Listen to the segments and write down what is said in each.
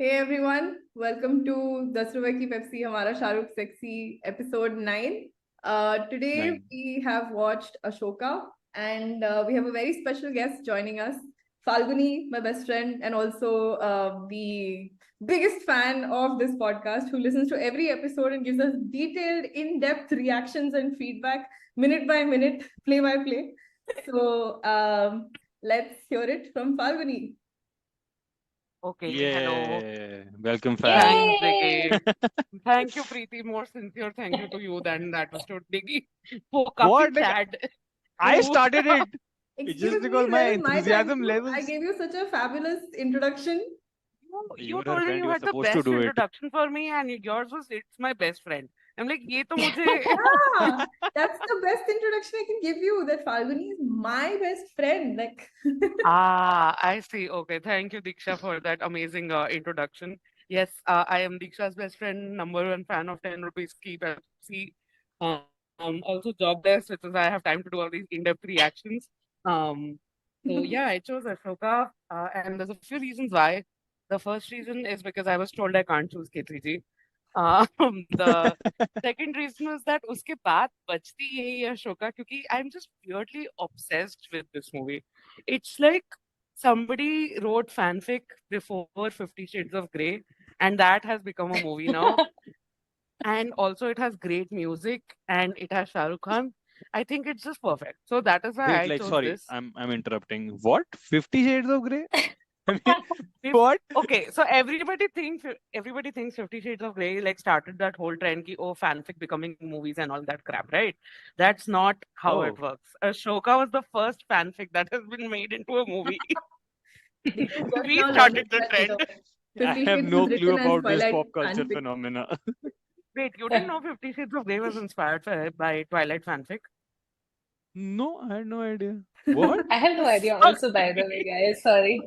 Hey everyone, welcome to 10 रुपए की Pepsi हमारा Shah Rukh Sexy episode 9. Today 9. we have watched Ashoka and we have a very special guest joining us, Falguni, my best friend and also the biggest fan of this podcast who listens to every episode and gives us detailed, in-depth reactions and feedback minute by minute, play by play. So let's hear it from Falguni. Okay, hello. Yeah. Welcome, fan. Thanks, Yay! Diggy. Thank you, Preeti. More sincere thank you to you than that was to Diggy. वो काफी What? Like, sad. I वो- started it. It's Excuse just me, because my where is my thank enthusiasm you? levels. I gave you such a fabulous introduction. You You were her told me friend, you you were had the supposed to best do it. introduction for me, and yours was it's my best friend. I'm like, ये तो मुझे Yeah, that's the best introduction I can give you. That Falguni is my best friend. Like, I see. Okay, thank you, Diksha, for that amazing introduction. Yes, I am Diksha's best friend, number one fan of 10 rupees key Pepsi. Also jobless, which is I have time to do all these in-depth reactions. So yeah, I chose Asoka, and there's a few reasons why. The first reason is because I was told I can't choose K3G. The second reason was that उसके बाद बचती यही है अशोका क्योंकि I'm just weirdly obsessed with this movie. It's like somebody wrote fanfic before 50 Shades of Grey, and that has become a movie now. And also, it has great music and it has Shah Rukh Khan. I think it's just perfect. So that is why Wait, I like, chose sorry, this. I'm interrupting. What? 50 Shades of Grey? I mean, If- what? Okay, so everybody thinks 50 Shades of Grey like started that whole trend ki, oh fanfic becoming movies and all that crap, right? That's not how it Oh. works. Ashoka was the first fanfic that has been made into a movie. did you just We now learn started the that, trend. I 50 have Shades no was clue written as about this Twilight pop culture fanfic. phenomena. Wait, you didn't know 50 Shades of Grey was inspired by Twilight fanfic? No, I had no idea. What? I have no idea also, by the way, guys. Sorry.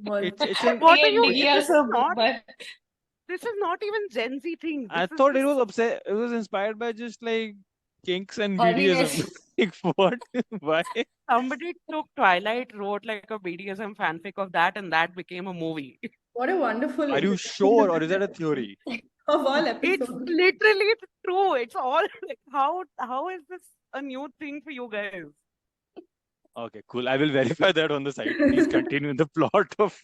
Well, It's an. What Me are and you? Diggy are This is so not. boomer. This is not even Gen Z thing. I This is thought it just was upset. It was inspired by just like kinks and Horniness. BDSM. Like what? Why? somebody took Twilight, wrote like a BDSM fanfic of that, and that became a movie. what a wonderful Are you sure, or is that a theory? of all It's episodes. literally true. It's all like how is this a new thing for you guys? Okay, cool. I will verify that on the site. Please continue the plot of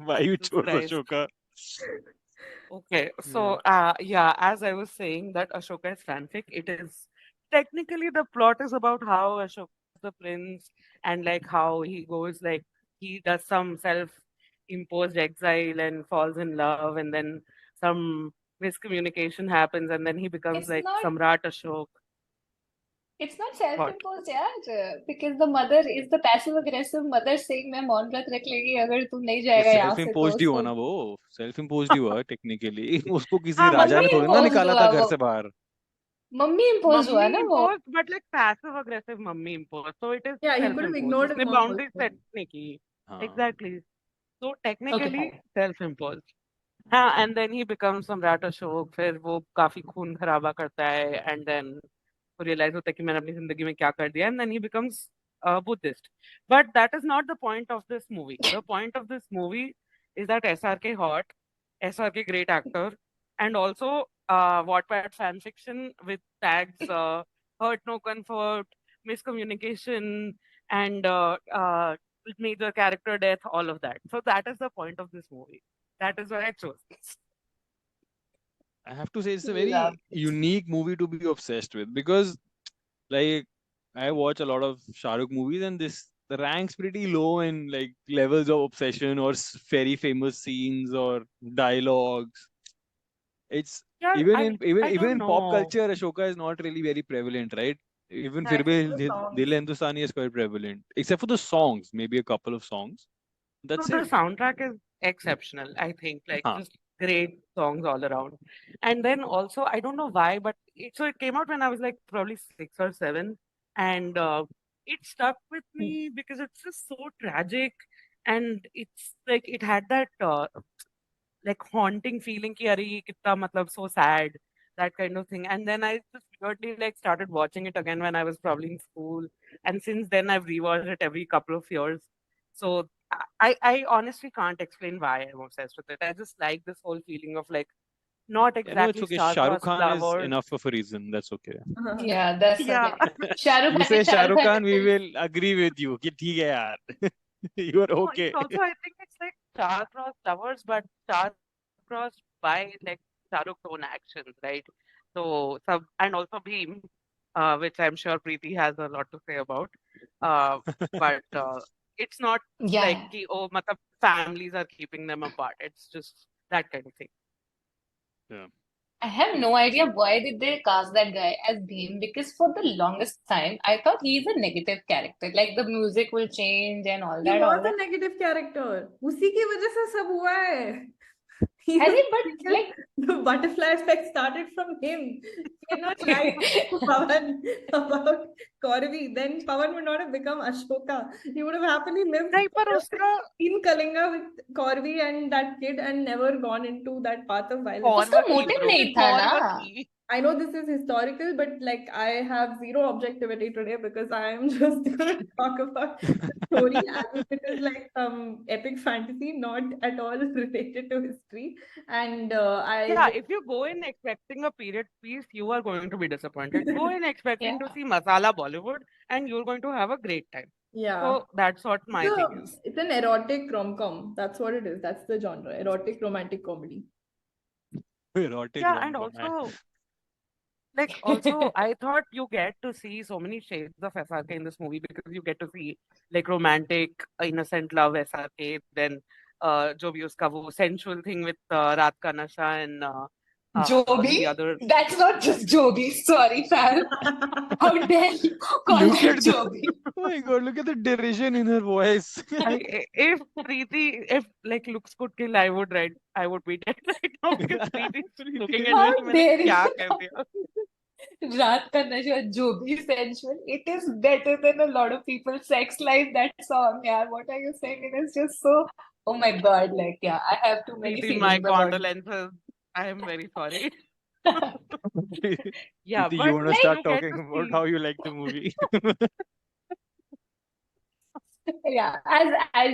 why you Jesus chose Christ. Ashoka. Okay, so yeah, as I was saying that Ashoka is fanfic, it is technically the plot is about how Ashoka is the prince and like how he goes like he does some self-imposed exile and falls in love and then some miscommunication happens and then he becomes It's like not Samrat Ashok. it's not What? self-imposed, यार. Because the mother is the passive-aggressive mother saying मैं मौन व्रत रख लेगी अगर तू नहीं वो जाएगा यहाँ सेल्फ से तो इम्पोज्ड ही हुआ उसको ना वो सेल्फ इम्पोज्ड ही हुआ टेक्निकली उसको किसी हाँ राजा मम्मी ने थोड़ी ना imposed निकाला हुआ था घर वो से बाहर मम्मी imposed हुआ Mummy ना वो imposed, but like passive aggressive mummy imposed. So it is Yeah, he could have self-imposed. ignored his उसने mom boundary also. set नहीं की. हाँ Exactly. So okay technically fine self-imposed. हाँ, and then he becomes सम्राट अशोक. फिर वो काफी खून खराबा करता है, and then वो realize होता है कि मैंने अपनी जिंदगी में क्या कर दिया, and then he becomes a Buddhist. But that is not the point of this movie. The point of this movie is that SRK hot, SRK great actor, and also Wattpad fan fiction with tags hurt no comfort, miscommunication, and major character death, all of that. So that is the point of this movie. That is why I chose this. I have to say it's a very love unique movie to be obsessed with because like I watch a lot of Shah Rukh movies and this the ranks pretty low in like levels of obsession or very famous scenes or dialogues. It's Yeah, even I in even I even don't in pop know. culture, Ashoka is not really very prevalent, right? Even फिर Thanks भी to the songs. Dil Hindustani is quite prevalent, except for the songs, maybe a couple of songs. So That's the it. soundtrack is exceptional, I think, like Huh. just great songs all around. And then also, I don't know why, but it came out when I was like probably 6 or 7, and it stuck with me because it's just so tragic, and it's like it had that like haunting feeling ki अरे ये कितना मतलब so sad, that kind of thing. And then I just weirdly like started watching it again when I was probably in school, and since then I've rewatched it every couple of years. So I honestly can't explain why I'm obsessed with it. I just like this whole feeling of like not Yeah, no, it's exactly okay. Shah Rukh star-crossed Khan is lovers. enough of a reason. That's okay. Yeah, that's Yeah, okay. Shah Rukh You Khan say is Shah Shah Rukh Rukh Khan Khan, we is will agree with you. कि ठीक है यार. You are no, it's okay. also I think it's like star-crossed lovers, but star-crossed by like Shah Rukh's own actions, right? So some and also Bheem, which I'm sure Preeti has a lot to say about. Uh, but it's not like yeah. ki, oh, matlab, families are keeping them apart. It's just that kind of thing. Yeah. I have no idea why did they cast that guy as Bhim because for the longest time I thought he's a negative character. Like the music will change and all He that, was all a that. negative character. उसी की वजह से सब हुआ है. He I was think, but because like the butterfly effect started from him. He had not liked Pawan about Kaurwaki. Then Pawan would not have become Ashoka. He would have happily lived नहीं पर उसका in Kalinga with Kaurwaki and that kid and never gone into that path of violence. उसका Kaurwaki, motive bro, नहीं था ना. Kaurwaki. I know this is historical, but like I have zero objectivity today because I am just going to talk about the story as if it is like some epic fantasy, not at all related to history. And Yeah, if you go in expecting a period piece, you are going to be disappointed. Go in expecting to Yeah. see masala Bollywood, and you're going to have a great time. yeah, So that's what my thing is. it's an erotic rom-com. That's what it is. That's the genre, erotic romantic comedy. Erotic Yeah, and rom-com, man. also, I thought you get to see so many shades of SRK in this movie because you get to see like romantic, innocent love SRK, then जो भी उसका वो sensual thing with रात का नशा and the Joby? other. That's not just Joby. Sorry, fam. How dare you call Look that at the Joby? oh my god, look at the derision in her voice. If Preeti, if like looks could kill, I would be dead right now because Preeti is looking at me. How मैंने dare क्या you? कर दिया? Raat Ka Nasha, Joby sensual. It is better than a lot of people's sex life, that song. Yeah, what are you saying? It is just so, oh my God. Like, yeah, I have too many Preeti, my feelings about it. condolences. I am very sorry. Yeah, Preeti, you but want to Like, start you get talking to about see. how you like the movie? yeah, as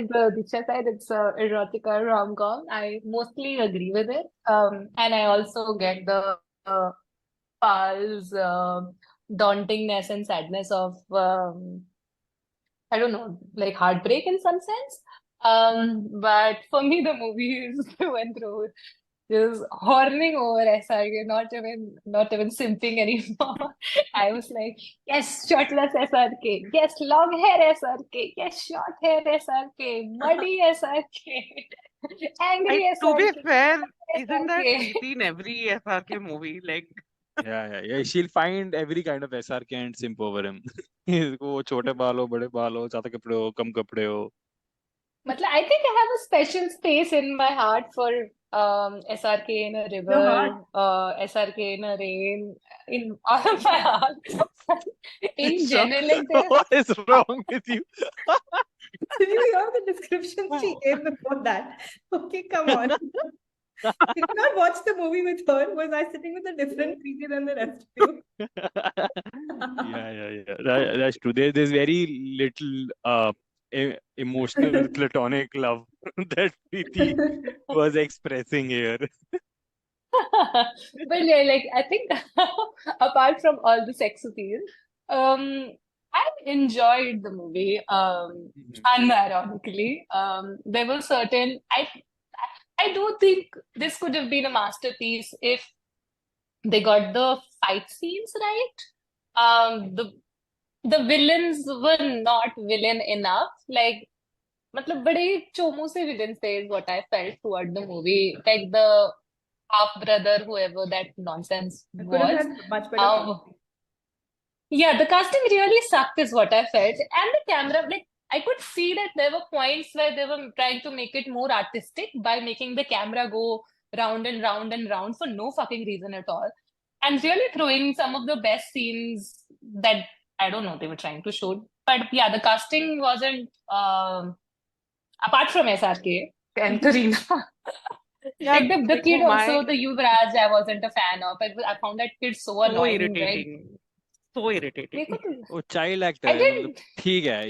Diksha said, it's a erotica rom-com. I mostly agree with it. And I also get the Pal's dauntingness and sadness of I don't know, like heartbreak in some sense. But for me, the movie is went through just horning over SRK, not even simping anymore. I was like, yes, shirtless SRK, yes, long hair SRK, yes, short hair SRK, muddy SRK, angry To be SRK, fair, isn't that SRK. Preeti in every SRK movie? Like, Yeah. She'll find every kind of SRK and simp over him. वो छोटे बाल हो, बड़े बाल हो, ज्यादा कपड़े हो, कम कपड़े हो. I think I have a special space in my heart for SRK in a Your heart. river, SRK in a rain, in all of my heart. In So, general, like there. what is wrong with you? Did you hear the description she gave before that? Okay, come on. Did you not watch the movie with her? Was I sitting with a different Preeti than the rest of you? Yeah. That's true. There's very little emotional platonic love that Preeti was expressing here. But yeah, like I think apart from all the sex appeal, I enjoyed the movie. Unironically, there were certain I do think this could have been a masterpiece if they got the fight scenes right. The villains were not villain enough. Like, मतलब बड़े चोमू से villains थे is what I felt toward the movie. Like the half brother, whoever that nonsense I could have was. had much better Um, yeah, the casting really sucked, is what I felt. And the camera, like, I could see that there were points where they were trying to make it more artistic by making the camera go round and round and round for no fucking reason at all. And really throwing some of the best scenes that I don't know they were trying to shoot. But yeah, the casting wasn't, apart from SRK and Kareena. yeah, Like the kid देखो, also, the Yuvraj, I wasn't a fan of. I found that kid so so annoying, right? irritating. So irritating. मेरे को तो वो child actor I है, मतलब didn't. ठीक है.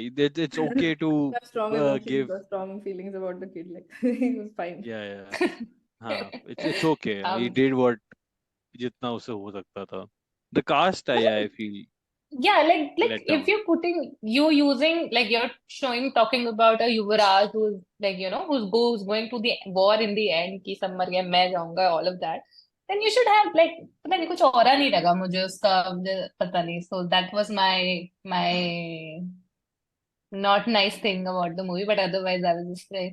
It's okay to Have strong emotions give. or strong feelings about the kid. Like he was fine. Yeah. हाँ, it's okay. He Um, did what जितना उसे हो सकता था. The cast I feel yeah, like let if down. you're putting you using like you're showing talking about a Yuvraj who's like who's going to the war in the end कि सब मर गए मैं जाऊंगा all of that, then you should have like पता नहीं कुछ और नहीं लगा मुझे उसका मुझे पता नहीं, so that was my not nice thing about the movie, but otherwise I was just like,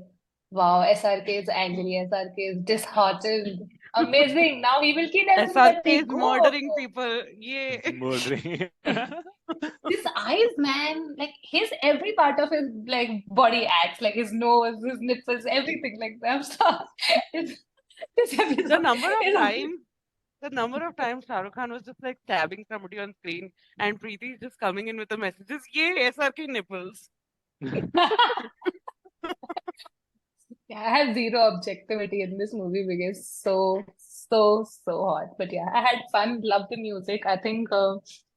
wow, SRK is angry, SRK is disheartened, amazing, now he will kill SRK everybody, is go. murdering people. Yeah. Murdering. His eyes, man, like his every part of his like body acts, like his nose, his nipples, everything like that stuff. It's The everything. number of It's- times, the number of times Shah Rukh Khan was just like stabbing somebody on screen, and Preeti is just coming in with the messages. Yeah, SRK nipples. Yeah, I have zero objectivity in this movie because so hot. But yeah, I had fun, loved the music. I think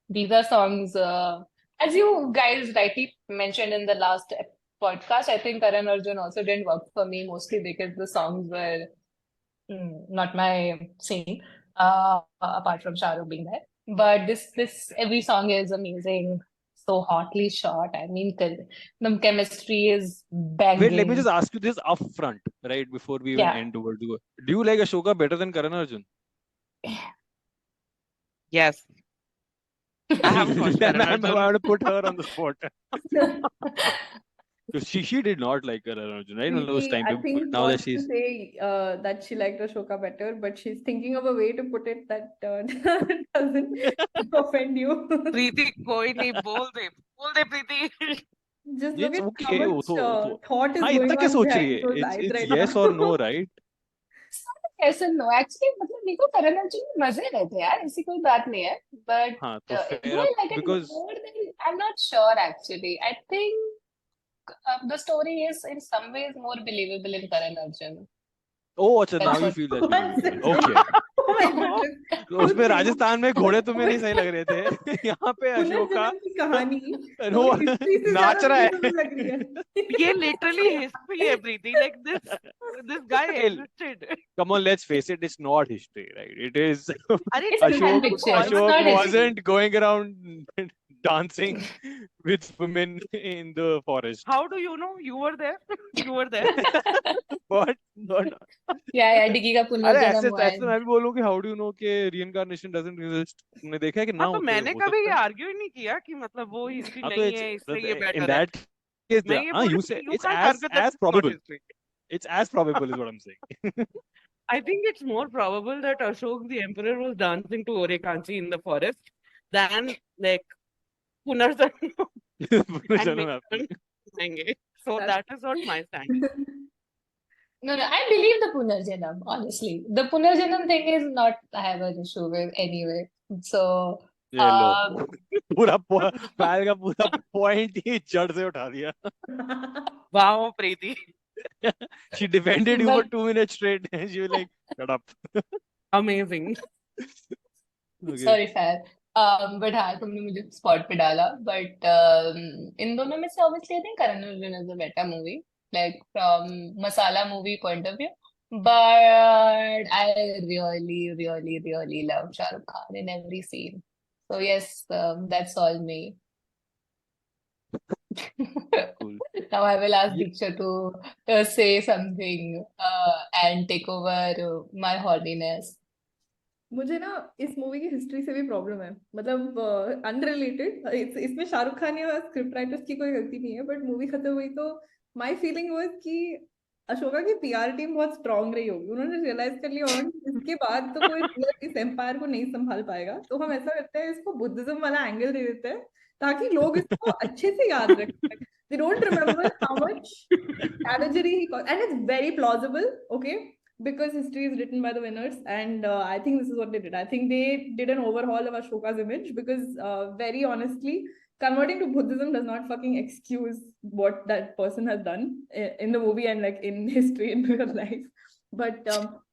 these are songs, as you guys rightly mentioned in the last podcast, I think Karan Arjun also didn't work for me mostly because the songs were not my scene, apart from Shah Rukh being there. But this every song is amazing, so hotly shot. I mean, the chemistry is Wait, let me banging. just ask you this up front, right, before we even Yeah. end towards the. Do you like Ashoka better than Karan Arjun? Yes. I haven't watched Karan I Arjun. want to put her on the spot. She did not like Karan Arjun, right? No, those She, time, I but think, now that wants to she's say that she liked Ashoka better, but she's thinking of a way to put it that doesn't offend you. Preeti, कोई नहीं बोल दे Preeti. Just look it's at how okay. much तो thought is हाँ going इतना क्या on सोच रही behind है? those It's eyes right yes now. or no, right? ऐसा नो एक्चुअली मतलब मेरे को करण अर्जुन में मजे रहे थे यार, ऐसी कोई बात नहीं है, बट हाँ तो do फिर I अब like it because more than I'm not sure actually. I think the story is in some ways more believable in Karan Arjun. oh अच्छा now That's you what. feel that's One believable. second. Okay. Oh my goodness. तो उसमें Two things. Rajasthan में घोड़े तुम्हें नहीं सही लग रहे थे. यहाँ पे अशोका पुनर्जन्म की कहानी वो तो हिस्ट्री से नाच ज्यादा रहा believable लग रही है. है. ये literally history है Preeti. Like this guy Well, existed. come on, let's face it, it's not history, right? It is अरे It's a fan Ashok fiction. It's Ashok not history. wasn't going around dancing with women in the forest. How do you know? You were there. You were there. But not Yeah, डिग्गी का अरे पुनर्जन्म ऐसे हुआ है. ऐसे मैं भी बोलूं कि how do you know कि reincarnation doesn't exist? तुमने देखा है कि ना हाँ तो होते मैंने हो कभी ये सकता है. आर्ग्यू ही नहीं किया कि मतलब वो हिस्ट्री हाँ तो नहीं it's है इसलिए ये in बेटर है. that case मैं ये हाँ बोल you रही say हूँ you it's can't argue that as it's not probable. history. It's as probable is what I'm saying. I think it's more probable that Ashok the Emperor was dancing to Orekanchi in the forest than like Punarjanam and पुनर्जन्म happening. Mithun. So that is not my stand. No, I believe the Punarjanam, honestly. The Punarjanam thing is not, I have an issue with anyway. So, ये लो पूरा बैल का पूरा point ही जड़ से उठा दिया. Wow, Preeti. She defended you for but 2 minutes straight and she was like shut up. Amazing. Okay. sorry, fair. But हाँ तुमने मुझे spot पे डाला. But इन दोनों में से obviously I think Karan Arjun is a better movie, like from masala movie point of view. But I really love Shah Rukh Khan in every scene. So yes, that's all me. Cool. Now I will ask Yeah. Diksha to say something and take over my horniness. मुझे ना इस movie की history से भी problem है, मतलब unrelated. इसमें शाहरुख खान या स्क्रिप्ट राइटर्स की कोई गलती नहीं है, बट मूवी खत्म हुई तो माय फीलिंग वाज कि अशोका की पीआर टीम बहुत स्ट्रांग रही होगी. उन्होंने रियलाइज कर लिया होगा कि इसके बाद तो कोई इस एम्पायर को नहीं संभाल पाएगा, तो हम ऐसा करते हैं इसको बुद्धिज्म वाला एंगल दे देते हैं ताकि लोग इसको अच्छे से याद रखें. They don't remember how much savagery he caused, and it's very plausible, okay, because history is written by the winners, and I think this is what they did. I think they did an overhaul of Ashoka's image because, very honestly, converting to Buddhism does not fucking excuse what that person has done in the movie and like in history in real life. But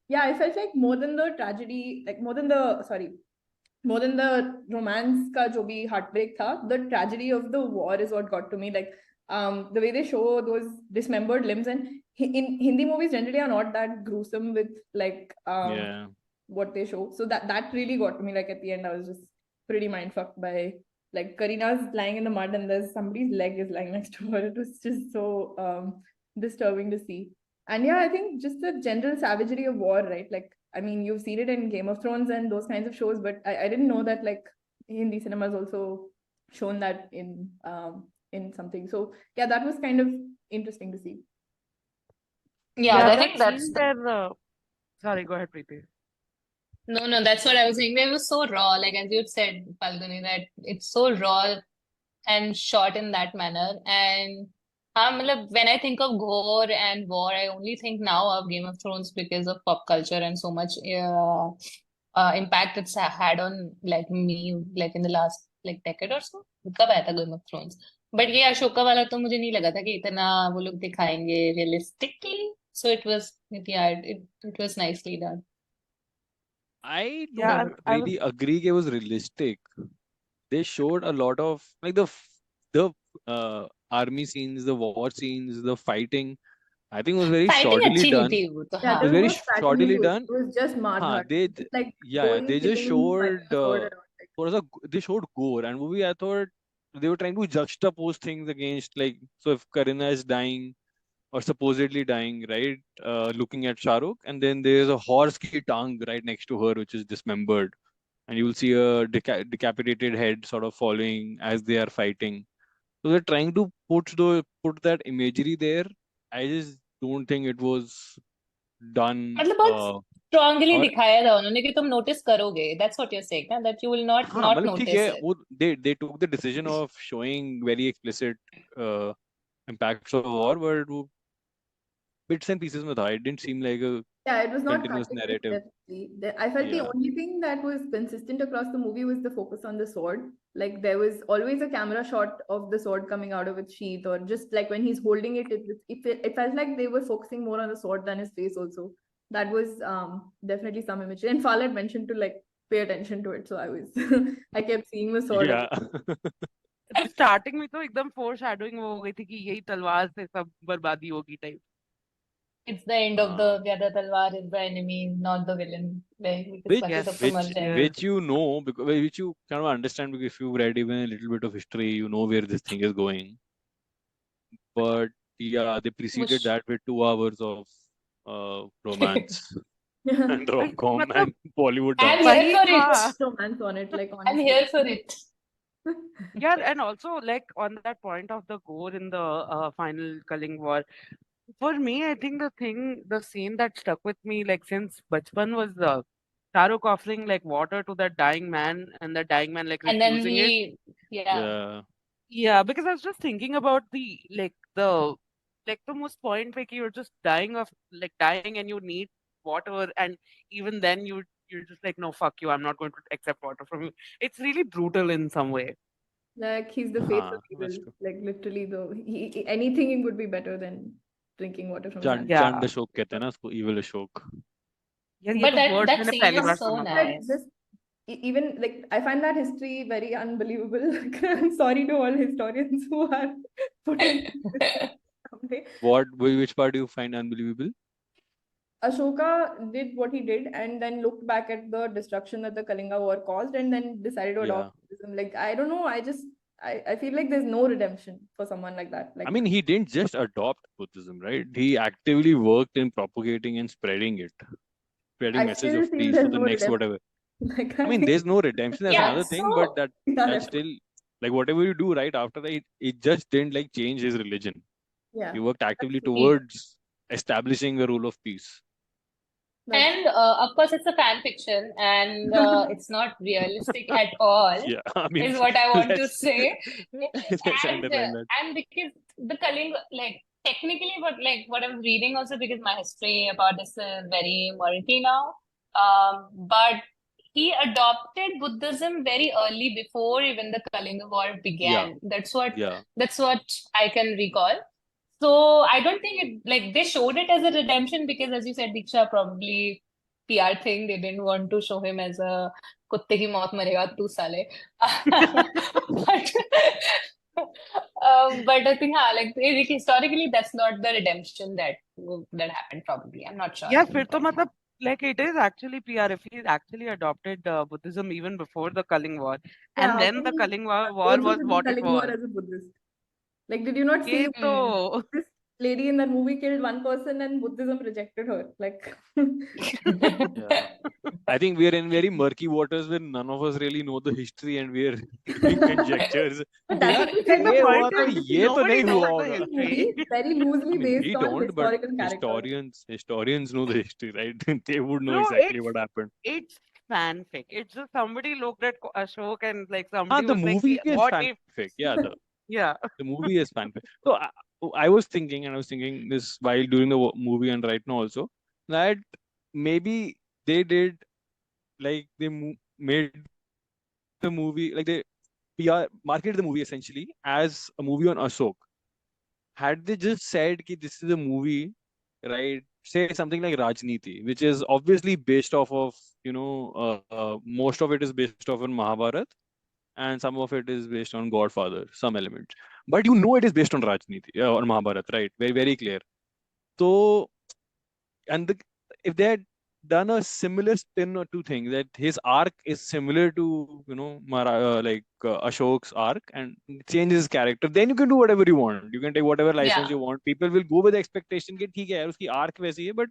yeah, I felt like more than the tragedy, like more than the more than the romance ka jo bhi heartbreak tha, the tragedy of the war is what got to me. Like the way they show those dismembered limbs, and in Hindi movies generally are not that gruesome with like Yeah. what they show. So that really got to me. Like at the end, I was just pretty mind fucked by like Kareena's lying in the mud and there's somebody's leg is lying next to her. It was just so disturbing to see. And yeah, I think just the general savagery of war, right? Like, I mean, you've seen it in Game of Thrones and those kinds of shows, but I didn't know that like Hindi cinema has also shown that in something. So yeah, that was kind of interesting to see. Yeah, Yeah, I that think that's scene the where sorry, go ahead, Preeti. no, that's what I was saying. They were so raw, like as you said, Falguni, that it's so raw and shot in that manner. And when I think of gore and war, I only think now of Game of Thrones because of pop culture and so much impact it's had on like me, like in the last like decade or so. कब आया था Game of Thrones? But ये अशोका वाला तो मुझे नहीं लगा था कि इतना वो लोग दिखाएंगे realistically. So it was, yeah, it was nicely done. I Yeah, don't I was really agree it was realistic. They showed a lot of like the army scenes, the war scenes, the fighting. I think it was very Fighting shoddily अच्छी नहीं done. थी वो तो Yeah, It हाँ. was there was very no strategy shoddily to it. done. It was just हाँ, Marghat. they Just like yeah, going, they just killing, fighting showed a sword around. Like, they showed gore, and movie I thought they were trying to juxtapose things against like, so if Kareena is dying or supposedly dying, right, looking at Shah Rukh, and then there's a horse ki tongue right next to her which is dismembered, and you will see a decapitated head sort of following as they are fighting. So they're trying to put that imagery there. I just don't think it was done. मतलब बहुत strongly और दिखाया था उन्होंने कि तुम notice करोगे. That's what you're saying, ना? That you will not हाँ मतलब ठीक notice है, it. वो they took the decision of showing very explicit uh, impacts of war, but वो bits and pieces में था. It didn't seem like a yeah, it was not continuous cutting it, narrative. definitely. I felt the Yeah. only thing that was consistent across the movie was the focus on the sword. Like there was always a camera shot of the sword coming out of its sheath, or just like when he's holding it, it felt like they were focusing more on the sword than his face also. That was definitely some imagery. And Fal had mentioned to like pay attention to it. So I was I kept seeing the sword. Yeah. तो starting में तो एकदम four shadowing हो गई थी कि यही तलवार से सब बर्बादी होगी type. It's the end of the the talwar is the enemy, not the villain. Like Which बाकी Yes, सब तो मर which जाएंगे. which you know, because which you kind of understand, because if you've read even a little bit of history, you know where this thing is going. But yeah, they preceded Mush. that with 2 hours of romance and rom-com मतलब and Bollywood I'm dance. here वही for था. it. Romance on it, like I'm honestly. here for it. Yeah, and also like on that point of the gore in the final Kaling War, for me, I think the scene that stuck with me like since bachpan was Shah Rukh offering like water to that dying man, and the dying man like And then refusing it. yeah. Yeah. Yeah, because I was just thinking about the most point where you're just dying of like dying and you need water, and even then you're just like, no, fuck you, I'm not going to accept water from you. It's really brutal in some way. Like he's the face of That's evil. true. Like literally, though anything would be better than drinking water from Chand that. Yeah, Ashok कहते हैं ना उसको, evil Ashok. yeah, ये But तो that word that मैंने scene पहली is bar so सुना था. But nice. this even like I find that history very unbelievable. Like, I'm sorry to all historians who are put in this someday. Which part do you find unbelievable? Ashoka did what he did and then looked back at the destruction that the Kalinga War caused and then decided to Yeah. adopt Buddhism. Like, I don't know. I feel like there's no redemption for someone like that. I Like, mean, he didn't just adopt Buddhism, right? He actively worked in propagating and spreading it, spreading I message still of feel peace there's for the no next redemption. whatever. Like, I mean, there's no redemption. That's Yeah, another thing, but so that's still like whatever you do right after that, it just didn't like change his religion. yeah. He worked actively That's true. towards establishing a rule of peace. That's and of course it's a fan fiction and it's not realistic at all, Yeah, I mean, is what I want to let's say. let's underline that. And because the Kalinga, like technically, but like what I was reading also, because my history about this is very murky now. But he adopted Buddhism very early before even the Kalinga War Yeah, began. That's yeah, what I can recall. So I don't think it like they showed it as a redemption because, as you said, Diksha, probably PR thing. They didn't want to show him as a kutte ki maut marega tu sale. But but I think like historically that's not the redemption that happened probably. I'm not sure. Yeah, फिर तो मतलब like it is actually PR if he actually adopted Buddhism even before the Kaling War, Yeah, and how then can the you Kaling War also was did the what it Kalinga War was. as a Buddhist? Like, did you not see ये तो this lady in that movie killed one person and Buddhism rejected her? Like, Yeah. I think we are in very murky waters where none of us really know the history and we are giving conjectures. but that यार, is the like the ये हुआ point था, is ये तो nobody नहीं हुआ knows the होगा. history. movie very I loosely mean, based we on don't, but historical characters. historians know the history, right? They would know No, exactly what happened. it's fanfic. It's just somebody looked at Ashok and like Ah, somebody the was like, movie is what if? fanfic. Yeah, Yeah. the movie is fanfic. So I was thinking this while during the movie and right now also, that maybe they did, like they made the movie, like they PR marketed the movie essentially as a movie on Ashok. Had they just said that this is a movie, right? Say something like Rajniti, which is obviously based off of, most of it is based off on Mahabharat, and some of it is based on Godfather, some elements. But you know it is based on Rajniti or Mahabharat, right? Very, very clear. So, and if they had done a similar spin or two things, that his arc is similar to, Ashok's arc, and change his character, then you can do whatever you want. You can take whatever license Yeah. you want. People will go with the expectation that ठीक है यार उसकी arc वैसी है, but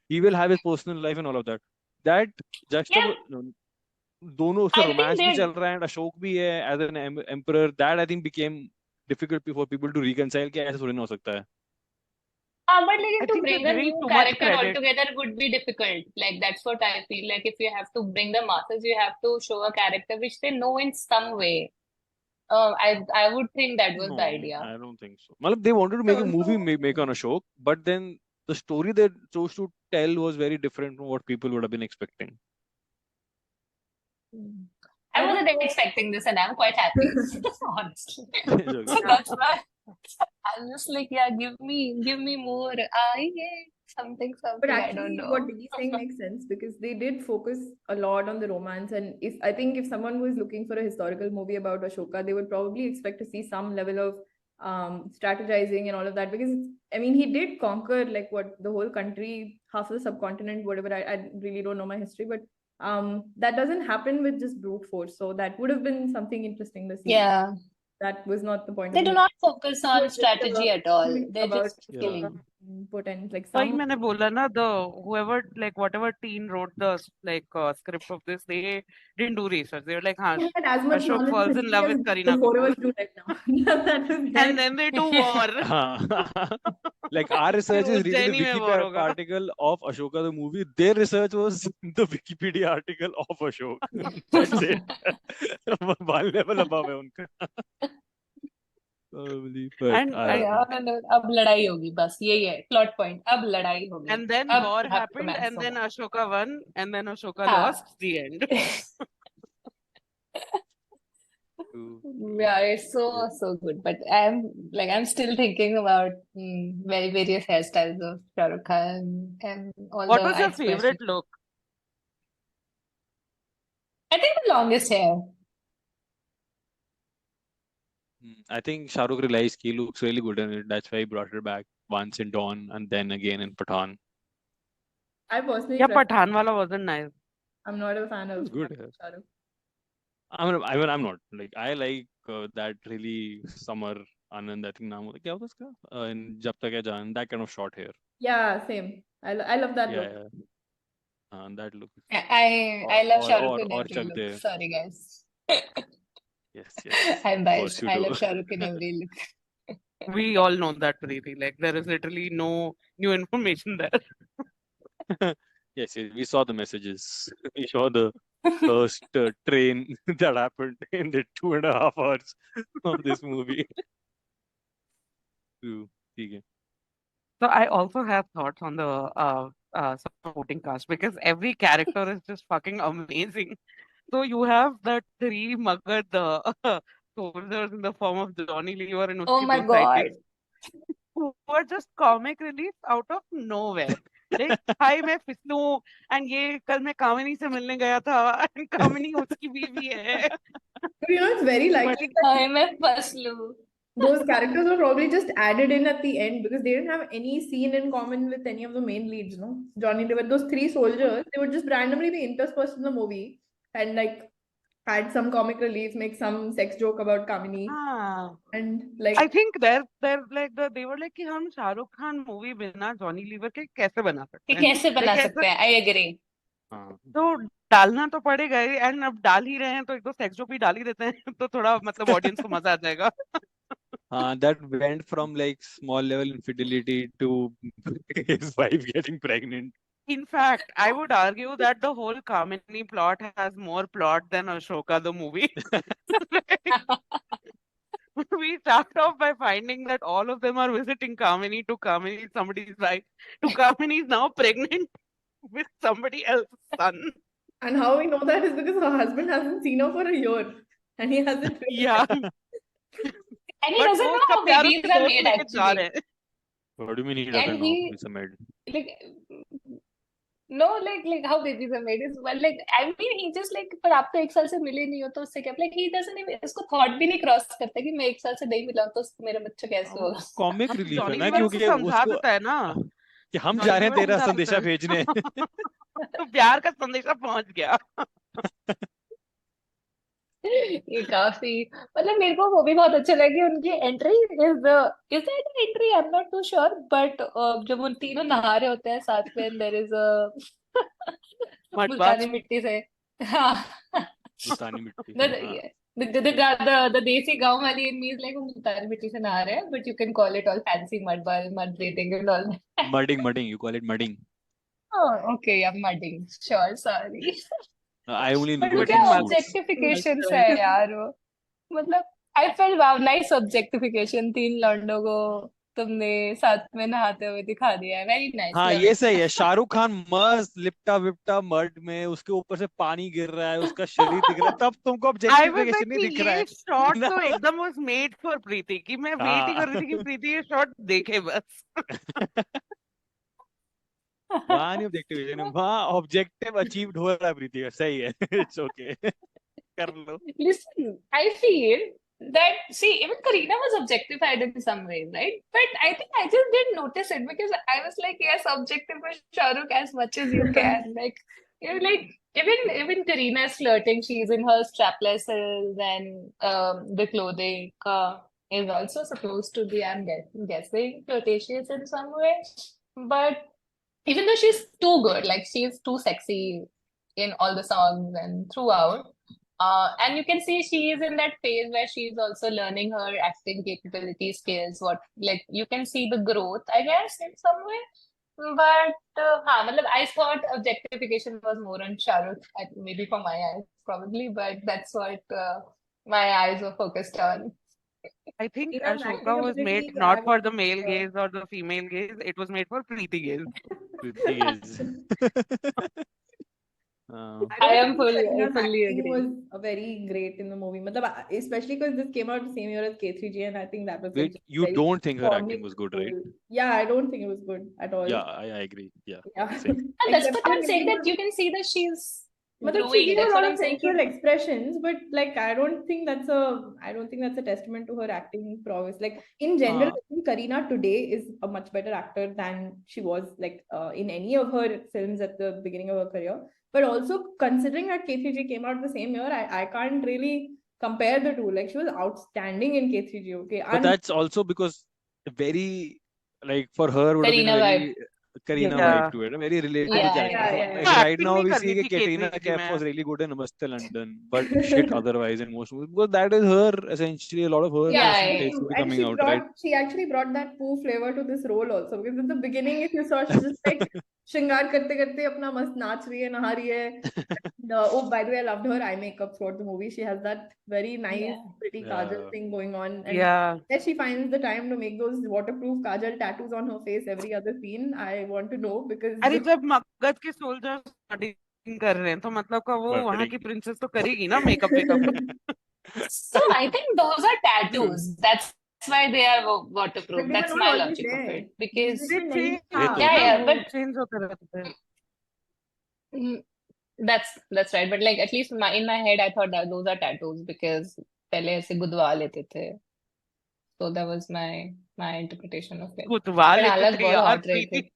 he will have his personal life and all of that. That just Yeah, दोनों उसका I think romance भी they चल रहा है and अशोक भी है as an emperor. That I think became difficult for people to reconcile कि ऐसा थोड़ी ना हो सकता है. but like I to think you're bring a giving new too much character credit. altogether would be difficult. Like that's what I feel. Like if you have to bring the masses, you have to show a character which they know in some way. I would think that was No, the idea. I don't think so. Malab, they wanted to make a movie Also, make on Ashok, but then the story they chose to tell was very different from what people would have been expecting. I I wasn't don't know. expecting this, and I'm quite happy, honestly. Okay. So that's why I'm just like, yeah, give me more. Yeah, something, But I don't actually, what know. Diggy's saying makes sense because they did focus a lot on the romance. And if I think if someone was looking for a historical movie about Ashoka, they would probably expect to see some level of strategizing and all of that. Because I mean, he did conquer like what the whole country, half of the subcontinent, whatever. I really don't know my history, but that doesn't happen with just brute force. So that would have been something interesting to see. Yeah, That was not the point they of the do movie. not focus It on was just strategy at all. They're about just Yeah. killing. potent like वही some. मैंने बोला ना the whoever like whatever team wrote the script of this, they didn't do research. They were like, हाँ, Who had as much Ashok knowledge of falls in history love as with the Kareena four of Kapoor, us do right now. That is that. and then they do war. Like our research is reading Ujjaini the में war Wikipedia होगा. article of Ashoka the movie. Their research was the Wikipedia article of Ashok. That's it. One level above है उनका. Probably, but And I don't Yeah, know. no, अब लड़ाई होगी बस यही है plot point. अब लड़ाई होगी. and then अब war have happened, romance and then होगा. Ashoka won, and then Ashoka हाँ. lost. The end. Yeah, it's so good. But I'm still thinking about very various hairstyles of Shah Rukh Khan and all What the was your expressions. favorite look? I think the longest hair. I think Shah Rukh realized he looks really good in it. That's why he brought it back once in Dawn and then again in Pathan. I personally Yeah, prefer. Pathan wala wasn't nice. I'm not a fan of It's good. Shah Rukh. I'm not like I like that really summer Anand. I think नाम होता क्या होता उसका in जब तक है जान, that kind of short hair. Yeah, same. I love that Yeah, look. yeah. That look. I love Shah Rukh in or every Chak look. De. Sorry, guys. Yes. I'm Of biased. course you I do. love Shah Rukh in every look. We all know that, Preeti. Like there is literally no new information there. Yes, we saw the messages. We saw the first train that happened in the 2.5 hours of this movie. True. ठीक है. So I also have thoughts on the supporting cast because every character is just fucking amazing. So you have the three Magad soldiers in the form of Johnny Lever and Oh uski my do God. sidekicks who are just comic relief out of nowhere. Like, हाय मैं फिसलू and ये कल मैं कामिनी से मिलने गया था and कामिनी उसकी बीवी है. But you know, it's very likely that I'm a faslu. those characters were probably just added in at the end because they didn't have any scene in common with any of the main leads, no? Johnny Depp, those three soldiers, they would just randomly be interspersed in the movie and like had some comic relief, make some sex joke about Kamini, हाँ. and I like think they're like they were like कि हम Shahrukh Khan movie बिना Johnny liver के कैसे बना सकते कि हैं. कैसे Like बना ऐसा सकते हैं? I agree. हाँ. तो डालना तो पड़ेगा ही एंड अब डाल ही रहे हैं तो एक दो सेक्स जोक भी डाल ही देते हैं तो थोड़ा मतलब ऑडियंस को मजा आ जाएगा. That went from like small level infidelity to his wife getting pregnant. In fact, I would argue that the whole Kamini plot has more plot than Ashoka the movie. We start off by finding that all of them are visiting Kamini to Kamini, somebody's wife, to Kamini is now pregnant with somebody else's son. and how we know that is because her husband hasn't seen her for a year and he hasn't Yeah. And he But doesn't वो know उसका how प्यार babies उसके are दोस्त made लेके जा actually. रहे हैं. What do you mean he And doesn't know? he, It's a maid. like, no, like how babies are made is well, like I mean he just like पर आप तो एक साल से मिले नहीं हो तो उससे क्या, like he doesn't even, इसको thought भी नहीं क्रॉस करता कि मैं एक साल से नहीं मिला हूं तो मेरा बच्चा कैसे वो होगा. कॉमिक हम रिलीफ है जॉनी ना, लीवर क्योंकि को समझा उसको देता है ना. कि हम जॉनी जा रहे हैं लीवर तेरा समझा संदेशा देता है. भेजने. तो प्यार का संदेशा पहुंच गया. ये काफी, मतलब मेरे को वो भी बहुत अच्छे लगे उनकी entry. Is that entry, I am not too sure, but जब उन तीनों नहा रहे होते हैं साथ में, देयर इज अ मुल्तानी मटबाज. मिट्टी से. हाँ. मुल्तानी मिट्टी. the, हाँ. the देसी गांव वाली मीन्स लाइक वो मुल्तानी मिट्टी से नहा रहे हैं, but you can call it all fancy mud bathing and all. Mudding. You call it mudding. Oh, okay, yeah, mudding. Sure, sorry. I only but do वो it क्या in मत suits. ऑब्जेक्टिफिकेशन मत है यार वो. मतलब I felt wow, nice objectification. तीन लौंडों को तुमने साथ में नहाते हुए दिखा दिया है. वेरी नाइस, हाँ, लव ये इट. सही है. शाहरुख खान मस्त लिपटा विपटा मर्ड में, उसके ऊपर से पानी गिर रहा है, उसका शरीर दिख रहा है, तब तुमको आई वाज लाइक ऑब्जेक्टिफिकेशन नहीं कि दिख रहा ये है शॉट ना. तो एकदम वाज मेड फॉर प्रीति कि मैं वेट ही कर रही थी कि हाँ. प्रीति ये शॉट देखे बस. वहां नहीं ऑब्जेक्टिफिकेशन, वहां ऑब्जेक्टिव अचीव्ड हो रहा है प्रीति का. सही है. It's okay. कर लो. Listen, I feel that, see, even Kareena was objectified in some ways, right? But I think I just didn't notice it because I was like, yes, objectify Shah Rukh as much as you can. Like, you know, like even Kareena is flirting. She's in her straplesses and the clothing is also supposed to be, I'm guessing, flirtatious in some way. But even though she's too good, like she's too sexy in all the songs and throughout. And you can see she is in that phase where she's also learning her acting capability skills. What, like you can see the growth, I guess, in some way. But matlab, I thought objectification was more on Shah Rukh, maybe for my eyes, probably. But that's what my eyes were focused on. I think Kareena's Ashoka acting was made ability not for grabbed the male gaze or the female gaze, it was made for Preeti gaze. Preeti is. I am don't think fully Kareena's acting agree. was very great in the movie. Matlab, especially because this came out the same year as K3G, and I think that was like Wait, just you very don't think her acting comic was good, right? role. Yeah, I don't think it was good at all. Yeah, I agree. Yeah, Yeah. same. And that's Except what I'm for saying, giving that her- you can see that she's Matlab, she growing. gave a That's lot what of I'm saying. sexual expressions, but like I don't think that's a testament to her acting prowess. Like in general, I think Kareena today is a much better actor than she was like in any of her films at the beginning of her career. But also considering that K3G came out the same year, I can't really compare the two. Like she was outstanding in K3G. Okay, But that's also because very, like for her would have been a Kareena vibe. very Kareena Yeah. vibe to it, a very relatable Yeah, character. yeah, So, yeah, like yeah. right Acting now नहीं we करनी see थी that Katrina K3G Kaif में. was really good in Namaste London, but shit otherwise in most movies. Because that is her, essentially a lot of her Yeah, percentage will be and coming out, right? she actually brought that poo flavor to this role also because in the beginning, if you saw, she's just like श्रृंगार करते करते अपना मस्त नाच रही है, नहा रही है. And, oh, by the way, I loved her eye makeup throughout the movie. She has that very nice, Yeah. pretty kajal thing going on, and Yeah. that she finds the time to make those waterproof kajal tattoos on her face every other scene. I want to know because अरे जब मगध के soldiers starting कर रहे हैं तो मतलब का वो वहां की प्रिंसेस तो करेगी ना makeup wake up. So I think those are tattoos. That's why they are waterproof. But they were That's not my always logic of there. it. Because These they days में नहीं change ये था. तो yeah, ना, yeah, वो but change होते रहते हैं. mm, that's right. But like at least in my head, I thought that those are tattoos because पहले ऐसे गुदवा लेते थे. So that was my interpretation of it. गुदवा But लेते हालत थे बहुत यार hot रही प्रीति. थी.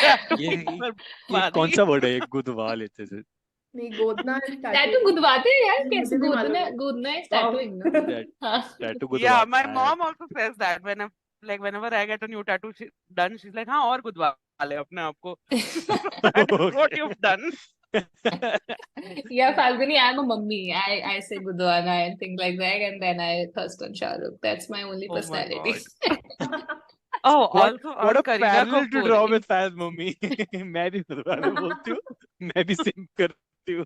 Tattoo ये की ये बर्बादी. कौन सा वर्ड है ये गुदवा लेते थे नहीं गोदना is टैटू tattoo. गुदवाते हैं यार कैसे मुझे भी मालूम है. गूदना is Wow. tattooing ना. हाँ. Tattoo Yeah, गुदवा my mom also says that whenever I get a new tattoo done, she's like, हाँ और गुदवा ले अपने आप को. That is what Okay. you've done. Yeah, Falguni, I'm a mummy. I say gudwana and things like that, and then I thirst on Shah Rukh. That's my only Oh my personality. Oh, What also what on a Kareena parallel to Kapoor. draw with Faz mummy. मैं भी गुदवाने बोलती हूँ मैं भी SIM करती हूँ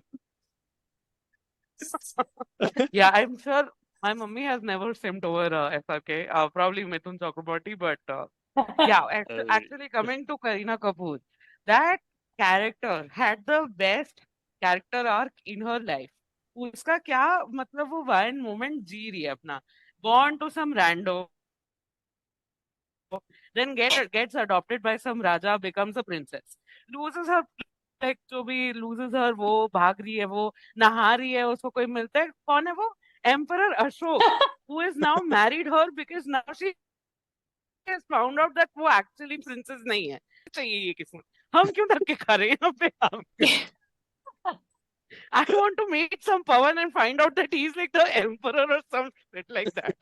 Yeah, I'm sure my mummy has never simmed over SRK. Probably Mithun Chakraborty, but yeah, actually coming to Kareena Kapoor, that character had the best character arc in her life. उसका क्या मतलब वो one moment जी रही है अपना, born to some rando, then gets adopted by some raja, becomes a princess, loses her, like जो भी loses her, वो भाग रही है, वो नहा रही है, उसको कोई मिलता है, कौन है वो? Emperor Ashok, who is now married her because now she has found out that वो actually princess नहीं है. चाहिए ये किस्मत. हम क्यों धक्के खा रहे हैं यहाँ पे? हम क्यों? I want to meet some Pawan and find out that he's like the emperor or some shit like that.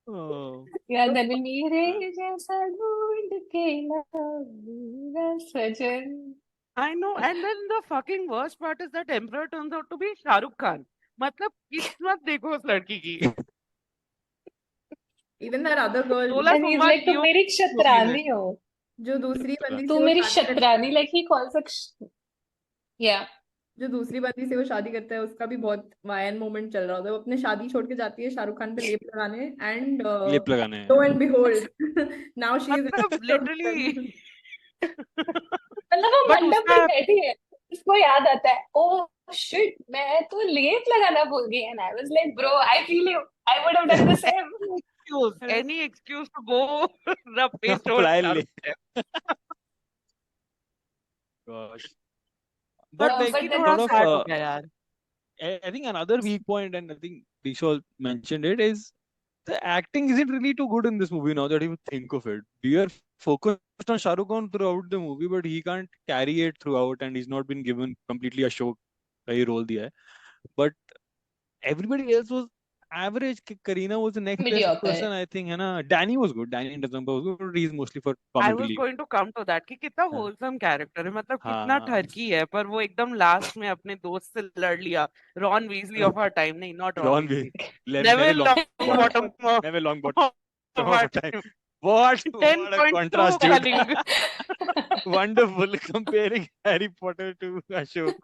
Oh. Yeah, then मेरे जैसा ढूंढ के लाऊंगा सजन. I know, and then the fucking worst part is that emperor turns out to be Shah Rukh Khan. मतलब किस्मत देखो उस लड़की की. Even that other girl. 16 And he's सोमवार like, तुम क्यों मेरी movie में? क्षत्रानी हो. जो दूसरी बंदी तू से वो मेरी शादी करता क्षत्रानी, like he calls her. Yeah. जो दूसरी बंदी से वो शादी करता है उसका भी बहुत वायन मोमेंट चल रहा होता है. वो अपने शादी छोड़ के जाती है शाहरुख खान पे लेप लगाने एंड लिप लगाने lo and behold now she is मतलब literally. मतलब वो But मंडप उसका में बैठी है, उसको याद आता है, ओ शिट मैं तो लेप लगाना भूल गई. And I was like, bro, I feel you. I would have done the same. any excuse to go rub paste over Apply Shah lip. Rukh. Gosh. But But like but उसकी then थोड़ा sort of sad हो गया यार. I think another weak point, and I think Disha mentioned it, is the acting isn't really too good in this movie now that you think of it. We are focused on Shah Rukh Khan throughout the movie, but he can't carry it throughout, and he's not been given completely a show का ही role दिया है. But everybody else was average. Kareena was the next best Mediocre. person, I think. है ना? Danny was good. Danny in December was good. But he's mostly for I comic was relief. going to come to that कि कितना हाँ. wholesome character है, मतलब कितना हाँ. ठरकी है, पर वो एकदम लास्ट में अपने दोस्त से लड़ लिया. Ron Weasley of our time, नहीं, not Ron Ron Weasley. Neville Neville Longbottom. Longbottom Neville of Longbottom of our our time. time. What a 10.2 contrast, dude. Kalinga. Wonderful comparing Harry Potter to Ashok.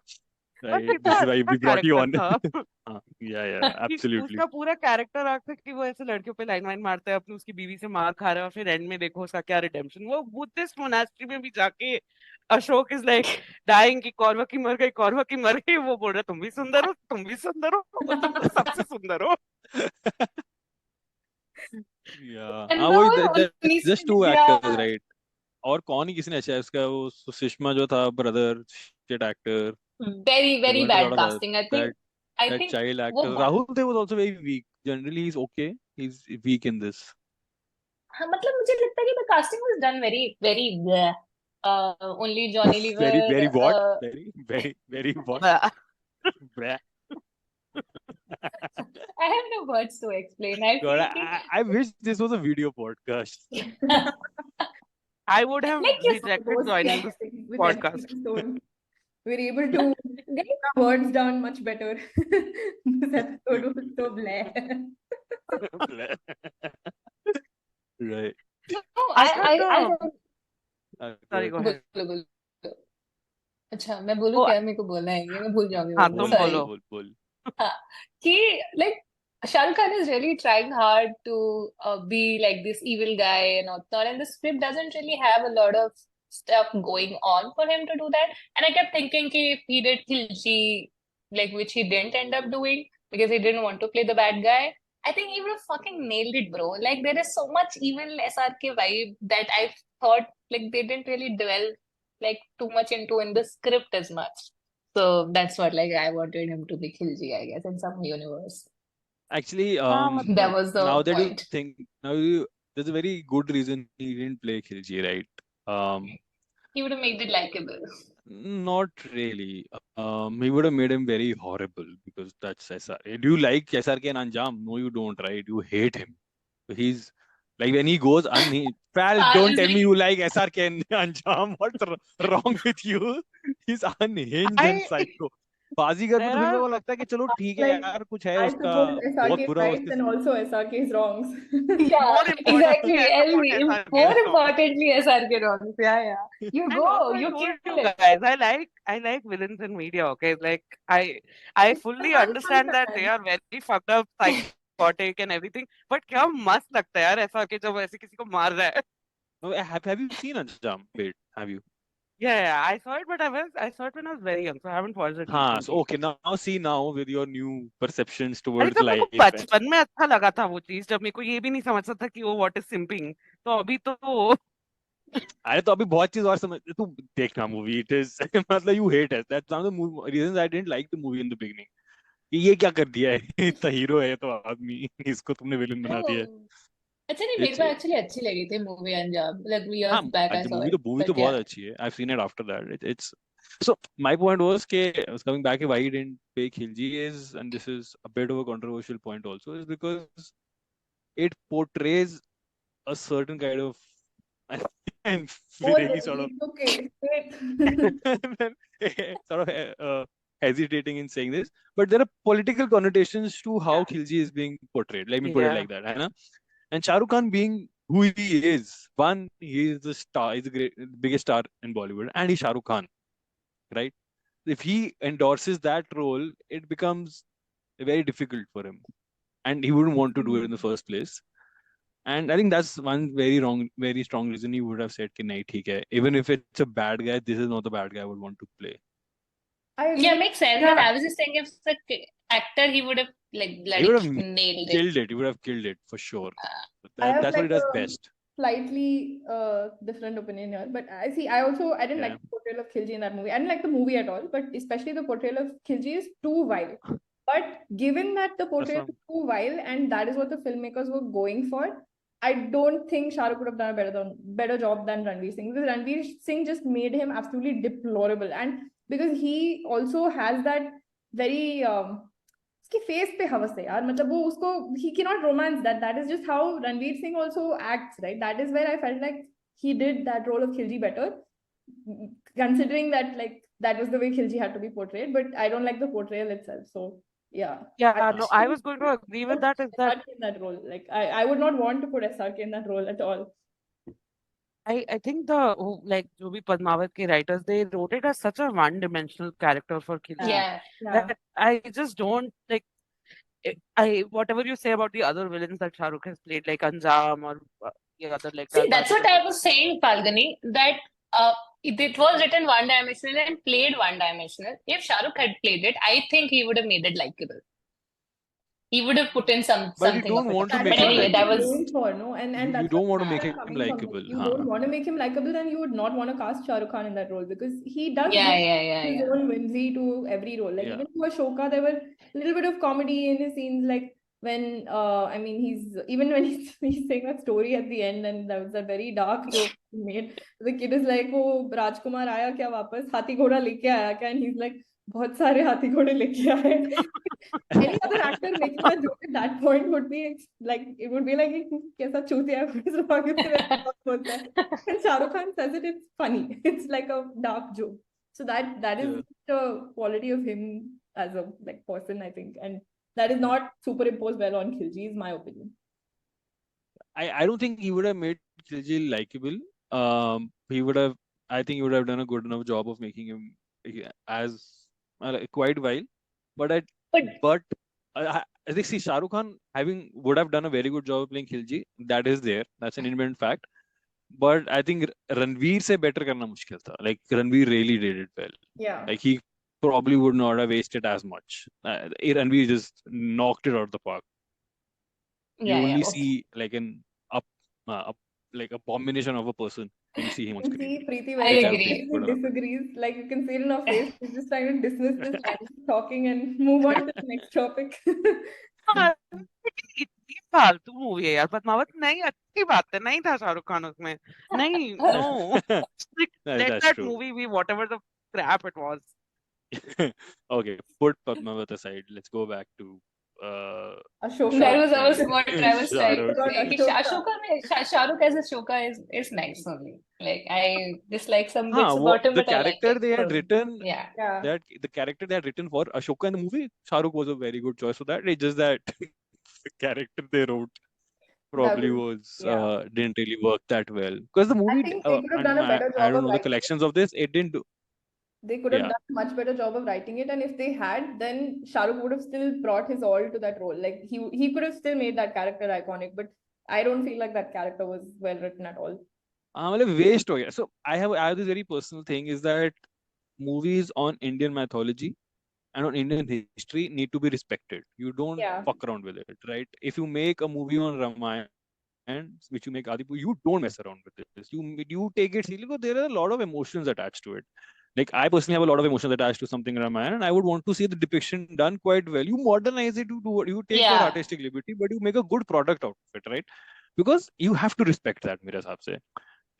पर Right. This कितना is why अच्छा we brought you character on. था. Yeah, कि absolutely. उसका पूरा character arc था कि वो ऐसे लड़कियों पे लाइन वाइन मारता है, अपनी उसकी बीवी से मार खा रहा है, और फिर एंड में देखो उसका क्या रिडेम्पशन. वो बुद्धिस्ट मोनास्ट्री में भी जाके अशोक इज लाइक डाइंग कि कौरवाकी मर गई, कौरवाकी मर गई. वो बोल रहा तुम भी सुंदर हो, तुम भी सुंदर हो, तुम तो सबसे सुंदर हो. Yeah. And वो no, just Weasley, two yeah. actors, right? और कौन ही किसी ने अच्छा है उसका वो सुषमा जो था brother shit actor. Very, very There was a bad lot of casting. I think that child वो actor. Rahul Dev was also very weak. Generally, he's okay. He's weak in this. हाँ, मतलब मुझे लगता है कि the casting was done very, very bleh. Only Johnny Lever. Very what? Very what? Bleh. I have no words to explain. I God, feel I wish this was a video podcast. I would have like you rejected joining this with podcast. every episode. We're able to get our words down much better. This episode was so blah. Bleh. Right. no, I thought sorry, go ahead. बोलो. अच्छा मैं बोलूँ Oh, क्या, मेरे को बोलना है ये मैं भूल जाऊंगी. हाँ, बोलना. तुम Sorry. बोलो. बोल. हाँ, कि like Shah Rukh Khan is really trying hard to be like this evil guy and all that, and the script doesn't really have a lot of stuff going on for him to do that. And I kept thinking कि if he did Khilji, like which he didn't end up doing because he didn't want to play the bad guy, I think he would have fucking nailed it, bro. Like there is so much evil SRK vibe that I thought like they didn't really dwell like too much into in the script as much. So that's what like I wanted him to be Khilji, I guess, in some universe. Actually, That was now the that you point. think, there's a very good reason he didn't play Khilji, right? He would have made it likable. Not really. He would have made him very horrible because that's SR. Do you like SRK and Anjam? No, you don't, right? You hate him. He's like when he goes Pal, don't tell me you like SRK and Anjam. What's wrong with you? He's unhinged and I psycho. बाजीगर में तो फिर there मेरे are को लगता है कि चलो ठीक है Like, यार, कुछ है I उसका, suppose बहुत SRK बुरा rights उसके and also SRK's wrongs. Yeah, more importantly, exactly. I support More SRK. So importantly, SRK Rollins. Yeah. You and go, also I you told kill you it. guys, I like villains in media. Okay, like I fully I'm fun understand that they fan. are very fucked up, psychotic and everything. But क्या मस्त लगता है यार SRK जब ऐसे किसी को मार रहा है. No, have you seen Anjam? Wait, have you? Yeah, I saw it, but I saw it when I was very young, so I haven't watched it हाँ, so recently. okay, now see now with your new perceptions अरे towards जब मेरे को life and बचपन में अच्छा लगा था वो चीज, जब मेरे को ये भी नहीं समझ सकता कि वो व्हाट इज सिंपिंग, तो अभी तो अरे तो अभी बहुत चीज और समझ तू देखना मूवी इट इज मतलब you hate it that's one of the reasons I didn't like the movie in the beginning कि ये क्या कर दिया है इतना हीरो है तो आदमी इसको तुमने विलन बना दिया है Oh. अच्छा नहीं मेरे इट्स को एक्चुअली अच्छी लगी थी मूवी अंजाम like हाँ years back I saw it movie तो but बहुत yeah अच्छी है I seen it after that it's so my point was ke coming back why he didn't pay Khilji is, and this is a bit of a controversial point also, is because it portrays a certain kind of and Oh, with any sort of it's okay. Wait. sort of hesitating in saying this, but there are political connotations to how yeah Khilji is being portrayed. Let me put it yeah like that, है ना? And Shah Rukh Khan being who he is, one, he is the star, he's the biggest star in Bollywood, and he's Shah Rukh Khan, right? If he endorses that role, it becomes very difficult for him, and he wouldn't want to do it in the first place. And I think that's one very strong reason he would have said, "Ki nahi, theek hai." Even if it's a bad guy, this is not the bad guy I would want to play. I yeah agree. makes sense and Yeah, I was just saying if the actor he would have like He bloody would have nailed it killed it. He would have killed it for sure. I have That's what he like does a best. slightly different opinion here, but I see. I didn't like Yeah. the portrayal of Khilji in that movie. I didn't like the movie at all, but especially the portrayal of Khilji is too vile. But given that the That's portrayal from is too vile, and that is what the filmmakers were going for, I don't think Shah Rukh would have done a better job than Ranveer Singh, because Ranveer Singh just made him absolutely deplorable, and because he also has that very उसकी face पे हवस है यार, मतलब वो उसको he cannot romance that is just how Ranveer Singh also acts, right? That is where I felt like he did that role of Khilji better, considering that like that was the way Khilji had to be portrayed, but I don't like the portrayal itself. So yeah, yeah no, I was going to agree with that. Is that SRK in that role, like I would not want to put SRK in that role at all. I think like जो भी पद्मावत के writers, they wrote it as such a one-dimensional character for Khilji yeah Yeah, that I just don't like. I whatever you say about the other villains that Shah Rukh has played, like Anjam or the other like see that that's what Bajigar. I was saying Falguni that it was written one dimensional and played one dimensional if Shah Rukh had played it I think he would have made it likable he would have put in But you something of don't it want to that but make is him what anyway that he's likable. was known for, no? And You that's what don't want to make I'm him coming from. likable. You don't Huh? want to make him likable, then you would not want to cast Shah Rukh Khan in that role, because he does yeah bring yeah yeah his yeah own whimsy to every role. Like Yeah. even to Ashoka, there were a little bit of comedy in his scenes, like when I mean he's saying that story at the end, and that was a very dark joke he made. The kid is like, "Oh, Rajkumar आया क्या वापस? हाथी घोड़ा लेके आया क्या?" And he's like, "बहुत सारे हाथी घोड़े लेके आए." Any other actor making that joke at that point would be like, it would be like, कैसा चूतिया है, इस आगे से वैसा बात बोलता है. And Shah Rukh Khan says it, it's funny. It's like a dark joke. So that is Yeah. the quality of him as a like person, I think, and that is not superimposed well on Khilji, is my opinion. I don't think he would have made Khilji likable. He would have. I think he would have done a good enough job of making him as quite while. But but I think see Shah Rukh Khan would have done a very good job of playing Khilji. That is there. That's an independent fact. But I think Ranveer se better करना मुश्किल था. Like Ranveer really did it well. Yeah. Like he probably would not have wasted as much. Ranveer just knocked it out of the park. You Yeah, only okay. see like like abomination of a person when you see him on You can screen. see Preeti I very Which I don't think agree. is obviously gonna disagrees. Like you can see it in her face. She's just trying to dismiss this line of talking and move on to the next topic. हाँ, लेकिन इतनी फालतू movie है यार पद्मावत नहीं अच्छी बात है नहीं था शाहरुख खान उसमें नहीं no let That's that true. movie be whatever the crap it was. Okay, put Padmavat aside. Let's go back to Ashoka. That Shah was Rukh what and I was Shah trying to Rukh. About say. Ashoka. Shah Rukh as Ashoka is nice only. Like I dislike some bits Huh, about him, the but I like character it. they had So written, yeah. Yeah. that the character they had written for Ashoka in the movie, Shah Rukh was a very good choice for that. It's just that the character they wrote That probably was, was yeah. didn't really work that well because the I movie think they could have and done a better I job don't of know the writing it. collections of this. It didn't do. They could have Yeah, done a much better job of writing it, and if they had, then Shah Rukh would have still brought his all to that role. Like he could have still made that character iconic, but I don't feel like that character was well written at all. मतलब waste हो गया. So I have this very personal thing is that movies on Indian mythology and on Indian history need to be respected. You don't Yeah. fuck around with it, right? If you make a movie on Ramayana, which you make Adipur, you don't mess around with this. You take it seriously because there are a lot of emotions attached to it. Like I personally have a lot of emotions attached to something in Ramayana, and I would want to see the depiction done quite well. You modernize it, you do what you take your Yeah. artistic liberty, but you make a good product out of it, right? Because you have to respect that, मेरे हिसाब से.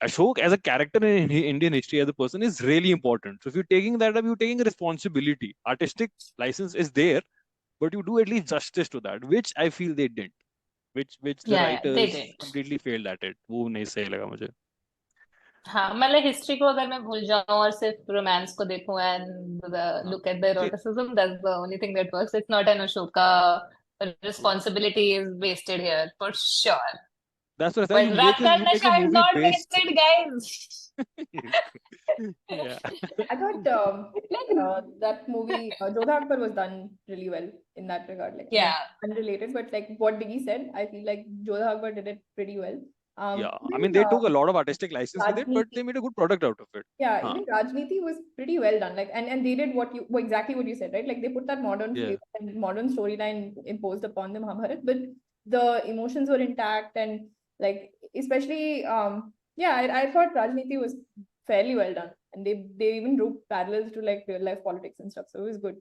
Ashok as a character in Indian history as a person is really important. So if you're taking that up, you're taking a responsibility. Artistic license is there, but you do at least justice to that, which I feel they didn't. Which the Yeah, they writers did. completely failed at it. वो नहीं सही लगा मुझे. हाँ मतलब history को अगर मैं भूल जाऊं और सिर्फ रोमांस को देखूं and look at the See, eroticism, that's the only thing that works. It's not an Ashoka responsibility is wasted here for sure. that's what I said. But You make a Rakha is movie not based. wasted, guys. Yeah. I thought that movie Jodha Akbar was done really well in that regard. Like I mean, Yeah. unrelated, but like what Diggy said, I feel like Jodha Akbar did it pretty well. Yeah. I Even mean, they took a lot of artistic license with it, but Rajniti, they made a good product out of it. yeah, Huh. even Rajniti was pretty well done. Like and they did exactly what you said, right? Like they put that modern Yeah. flavor and modern storyline imposed upon the Mahabharat, but the emotions were intact and like especially yeah, I thought Rajniti was fairly well done, and they even drew parallels to like real life politics and stuff, so it was good.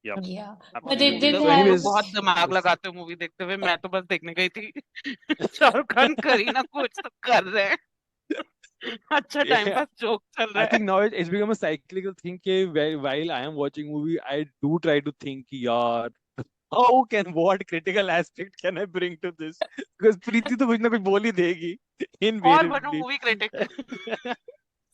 Yep. Yeah. But Absolutely. it did So, have anyways, बहुत दिमाग लगाते हो movie देखते हुए मैं तो बस देखने गई थी शाहरुख खान करीना कुछ तो कर रहे हैं अच्छा टाइम yeah, पास जोक चल रहा I है think now it's become a cyclical thing. While I am watching movie, I do try to think, yaar, what critical aspect can I bring to this? Because Preeti तो कुछ ना कुछ बोल ही देगी और बनो invariably. Movie critic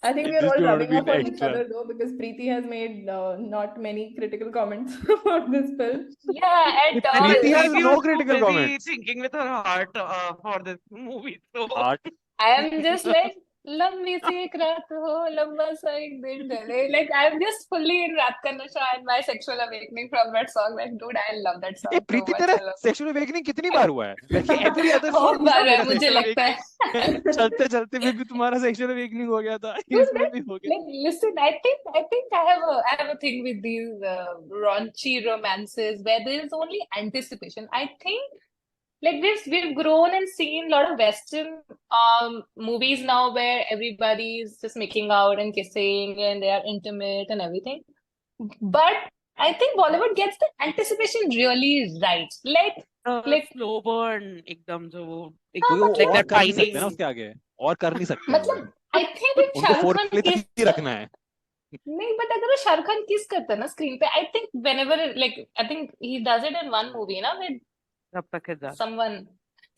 I think we are Just all don't want to rubbing be off an on each extra. other though, because Preeti has made not many critical comments about this film. yeah at all. Preeti has Preeti no was too critical busy comments. thinking with her heart for this movie so Heart. I am just like लंबी सी एक रात हो लंबा सा एक दिन ढले. Like I'm just fully in रात का नशा and my sexual awakening from that song. Like dude, I love that A song so Preeti much. तेरा I love sexual awakening कितनी बार हुआ है? Like every other बहुत song बार था है मेरा मुझे sexual लगता है. awakening. चलते चलते में भी तुम्हारा sexual awakening हो गया था. Dude, इसमें भी हो गया. like, listen, I think I have a thing with these raunchy romances where there is only anticipation. I think like we've grown and seen a lot of Western movies now where everybody's just making out and kissing and they are intimate and everything. But I think Bollywood gets the anticipation really right. Like slow burn एकदम जो वो हाँ, वो like और that कर नहीं सकते ना tiny उसके आगे. और कर नहीं सकते हैं वो. मतलब I think if उनको Shah Rukh Khan foreplay तक kiss ही रखना है. नहीं but अगर वो शाहरुख खान किस करता है ना स्क्रीन पे I think whenever like I think he does it in one movie ना with जब तक है जान someone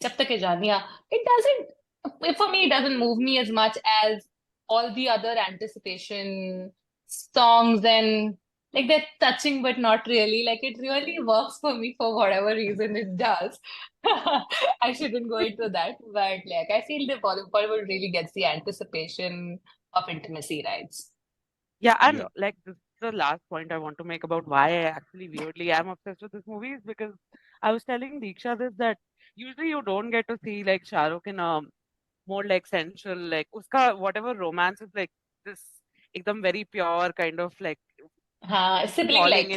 जब तक है जान yeah it doesn't for me it doesn't move me as much as all the other anticipation songs and like they're touching but not really like it really works for me for whatever reason it does. I shouldn't go into that but like I feel the Bollywood really gets the anticipation of intimacy right. Yeah, and Yeah. like this is the last point I want to make about why I actually weirdly am obsessed with this movie is because I was telling Deeksha this that usually you don't get to see like Shah Rukh in a more like sensual like uska whatever romance is like this ekdam very pure kind of like हाँ sibling like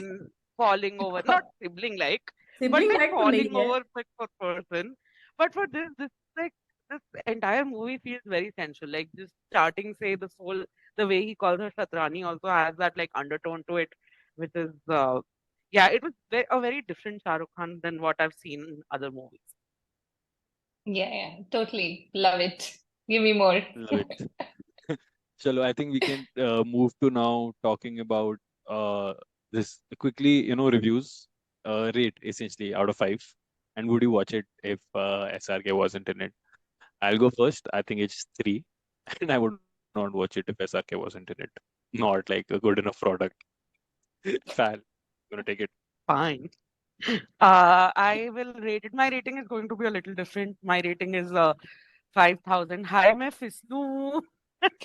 falling over not sibling like but Sibling like like to falling nahi hai. over like for person. But for this like this entire movie feels very sensual. Like just starting, say the way he calls her Shatrani also has that like undertone to it, which is yeah, it was a very different Shah Rukh Khan than what I've seen in other movies. Yeah, totally. Love it. Give me more. Love it. Chalo, I think we can move to now talking about this quickly, reviews, rate essentially out of 5. And would you watch it if SRK wasn't in it? I'll go first. I think it's 3. And I would not watch it if SRK wasn't in it. Not like a good enough product. Fan. Gonna take it. Fine. I will rate it. My rating is going to be a little different. My rating is 5,000. Hi, मैं Fisnu.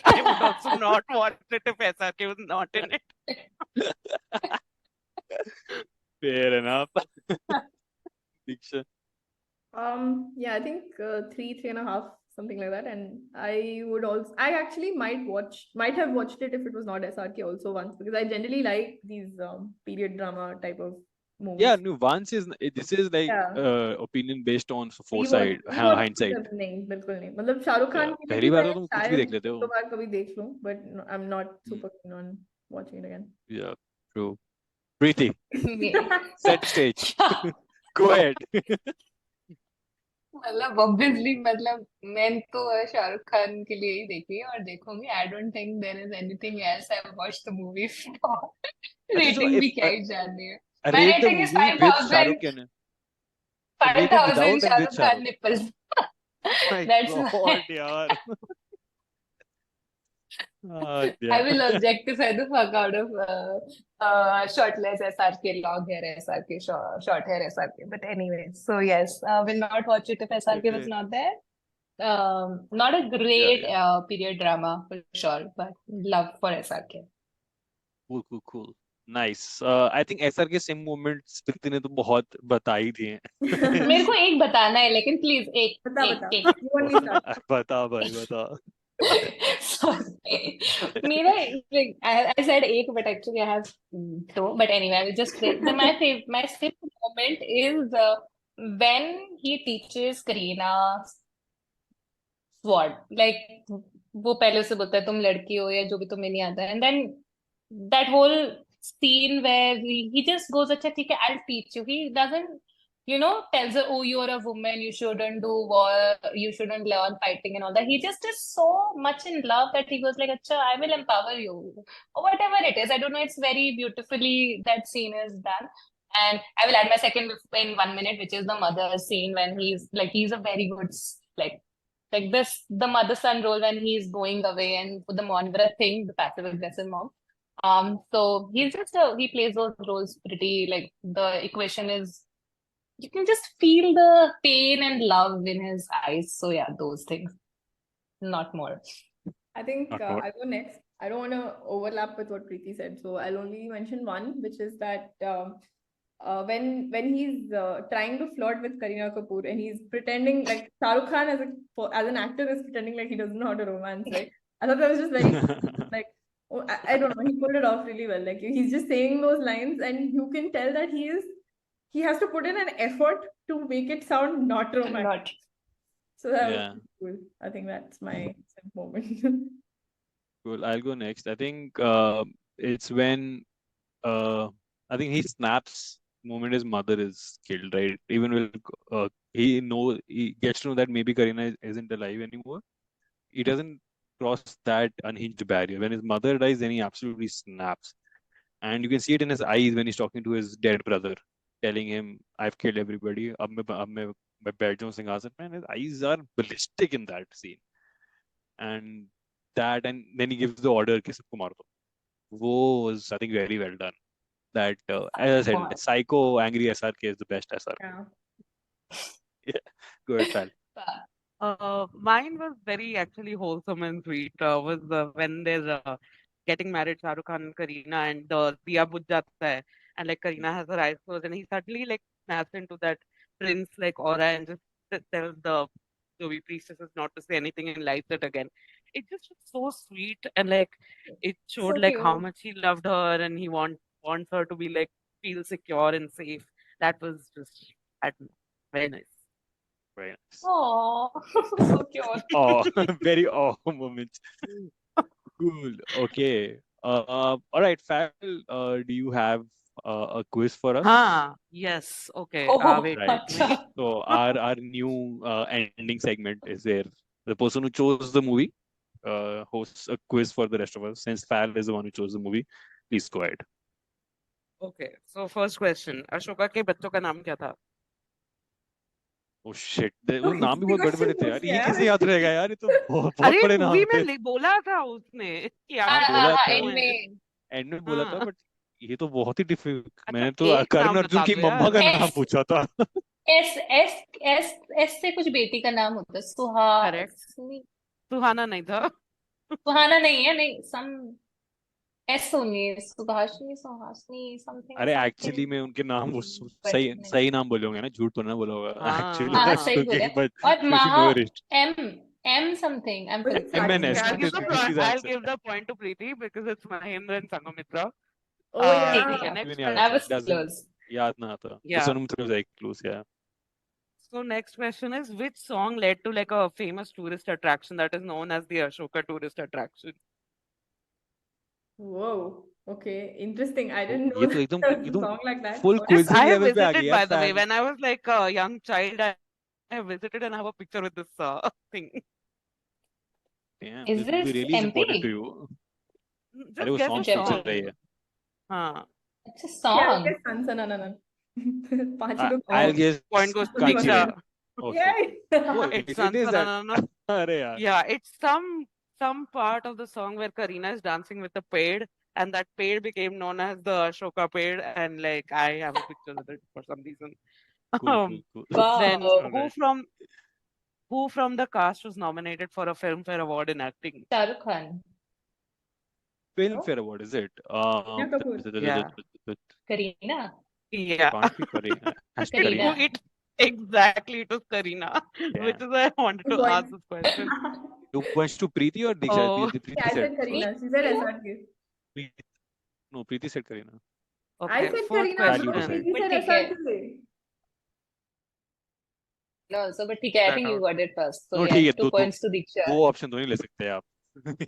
I would also not watch it if SRK was not in it. Fair enough. Diksha. Yeah, I think 3.5, something like that. And I actually might have watched it if it was not SRK also once, because I generally like these period drama type of Yeah, movies. nuance is this is like Yeah, opinion based on rewatch foresight, rewatch hindsight. नहीं बिल्कुल नहीं मतलब Shahrukh Yeah, Khan के लिए पहली भी बार मैं तो तुम कुछ भी शायद देख लेते दो हो. बार कभी देख लूं, but no, I'm not Hmm. super keen on watching it again. Yeah, true. Preeti, Yeah. set stage. Go ahead. मतलब ऑब्वियसली मतलब मैं तो शाहरुख खान के लिए ही देखी है और देखूंगी. I don't think there is anything else I watch the movie for. अच्छा, so रेटिंग भी if क्या ही जाननी है. My rate the rating is movie with Shah Rukh 5,000. Khan, rate it 5,000 without and with Shahrukh Shah Khan Rukh. nipples. My That's my. God, yaar. I Yeah. will objectify the fuck out of shortless SRK, long hair SRK, short hair SRK. But anyway, so yes, will not watch it if SRK was Okay. not there. Not a Yeah, great yeah. period drama for sure, but love for SRK. Cool, cool, cool. Nice. I think SRK same moments प्रीति ने तो बहुत बता ही दिए हैं. मेरे को एक बताना है लेकिन प्लीज एक बता एक बता एक you only start. बता भाई बता. Sorry. मेरा like I said एक but actually I have two, but anyway I will just say my favorite moment is when he teaches Kareena sword. Like वो पहले उसे बोलता है तुम लड़की हो या जो भी तुम्हें नहीं आता, and then that whole scene where he just goes अच्छा ठीक है I'll teach you. He doesn't tells her, oh, you're a woman, you shouldn't do war, you shouldn't learn fighting and all that. He just is so much in love that he goes like acha I will empower you, or whatever it is. I don't know, it's very beautifully that scene is done. And I will add my second in 1 minute, which is the mother scene when he's a very good like this the mother son role when he's going away and for the Monvra thing, the passive aggressive mom. So he plays those roles pretty, like the equation is you can just feel the pain and love in his eyes. So yeah, those things, not more. I think Not more. I'll go next. I don't want to overlap with what Preeti said, so I'll only mention one, which is that when he's trying to flirt with Kareena Kapoor and he's pretending like Shah Rukh Khan as an actor is pretending like he doesn't know how to romance, right? I thought that was just very like I don't know, he pulled it off really well. Like he's just saying those lines and you can tell that he has to put in an effort to make it sound not romantic. Not. So that was Yeah. cool. I think that's my moment. Cool. I'll go next. I think it's when I think he snaps moment his mother is killed, right? Even when he gets to know that maybe Kareena isn't alive anymore. He doesn't cross that unhinged barrier. When his mother dies, then he absolutely snaps. And you can see it in his eyes when he's talking to his dead brother, telling him, I've killed everybody. अब मैं बैठ जाऊं सिंहासन पे. And his eyes are ballistic in that scene. And then he gives the order कि सबको मार दो. वो was, I think, very well done. That, as I said, psycho, angry SRK is the best SRK. Yeah. Yeah. Go ahead, pal. Mine was very actually wholesome and sweet. Was when they're getting married, Shah Rukh Khan and Kareena, and the diya bujh jata hai, and like Kareena has her eyes closed, and he suddenly like snaps into that prince like aura and just tells the priestesses not to say anything and lights it again. It just was so sweet, and like it showed So like how cute. much he loved her and he wants her to be like feel secure and safe. that was just very nice. Very nice. Oh, so cute. Oh, very moment. Cool. Okay. All right, Fal. Do you have a quiz for us? Yes. Okay. Oh, Wait. Right. acha. So our new ending segment is where the person who chose the movie hosts a quiz for the rest of us. Since Fal is the one who chose the movie, please go ahead. Okay. So first question. Ashoka के बच्चों का नाम क्या था? Oh shit. वो तो नाम भी हिस्ट्री बहुत बड़े बड़े क्वेश्चन थे पूछ यार. लिया ये कैसे यार. याद रहेगा यार? ये तो बहुत अरे बड़े मूवी नाम में थे. बोला था उसने कि हाँ आपके बोला नाम था. क्यों end है? में. एंड में बोला था हाँ. बट ये तो बहुत ही डिफिकल्ट. अच्छा मैंने तो एक करण नाम अर्जुन बता की दो मम्मा यार. का नाम S पूछा था. S S S S से कुछ बेटी का नाम होता है. करेक्ट. सुहाना नहीं था. सुहाना नहीं है. नहीं, some S only. Subhashini, Suhasini, something अरे something. एक्चुअली में उनके नाम वो But सही नहीं. सही नाम बोले होंगे ना. झूठ तो ना बोला होगा एक्चुअली. हाँ, हाँ. सही बोले. बट और इफ यू नो महा M M something. I'm But it's MNS. starting Okay, I'll with give the M. point. Preeti's I'll answer. give the point to Preeti because it's Mahendra and Sangamitra. Oh ठीक yeah. है. मुझे Next नहीं याद I था. was Doesn't close. याद ना आता. Yeah. This one was like close. Yeah. So next question is which song led to like a famous tourist attraction that is known as the Ashoka tourist attraction? Whoa. Okay. Interesting. I तो didn't know ये तो there was a एकदम song like that. full But Yes, quizzing I have level पे आ visited गई by यार the way. fan. When I was like a young child, I have visited and I have a picture with this thing. Damn, Is this movie this really is important to MP? you. अरे Just वो guess song a पूछ song. रही है. हाँ. It's a yeah, I song. guess Sansanananan. पांच ही तो I'll Oh, guess point goes to Kanchi Diksha. Rai. Oh shit. Oh, Yeah. It's it is that. Sansanana. अरे यार. Yeah, it's some part of the song where Kareena is dancing with the paid, and that paid became known as the Ashoka paid, and like I have a picture with it for some reason. Cool. Then Wow. who from the cast was nominated for a Filmfare Award in acting? Shah Rukh Khan. Filmfare Award, is it? Yeah, Kapoor. Yeah. Kareena. Yeah. Can't be Kareena. Has to be Kareena. Kareena. It exactly it was Kareena, which Yeah. is why I wanted Two to ask points. this question. 2 points to Preeti or Diksha? Oh, Preeti Yeah, I said said first. Kareena. She said SRK. Preeti. No, Preeti said Kareena. I okay. said Fourth Kareena, Value bro. decide. Preeti But said ठीक है. SRK. No, so but ठीक है. I That think you out. got it first. So No, yeah, ठीक है. 2 points to Diksha. दो option तो नहीं ले सकते आप.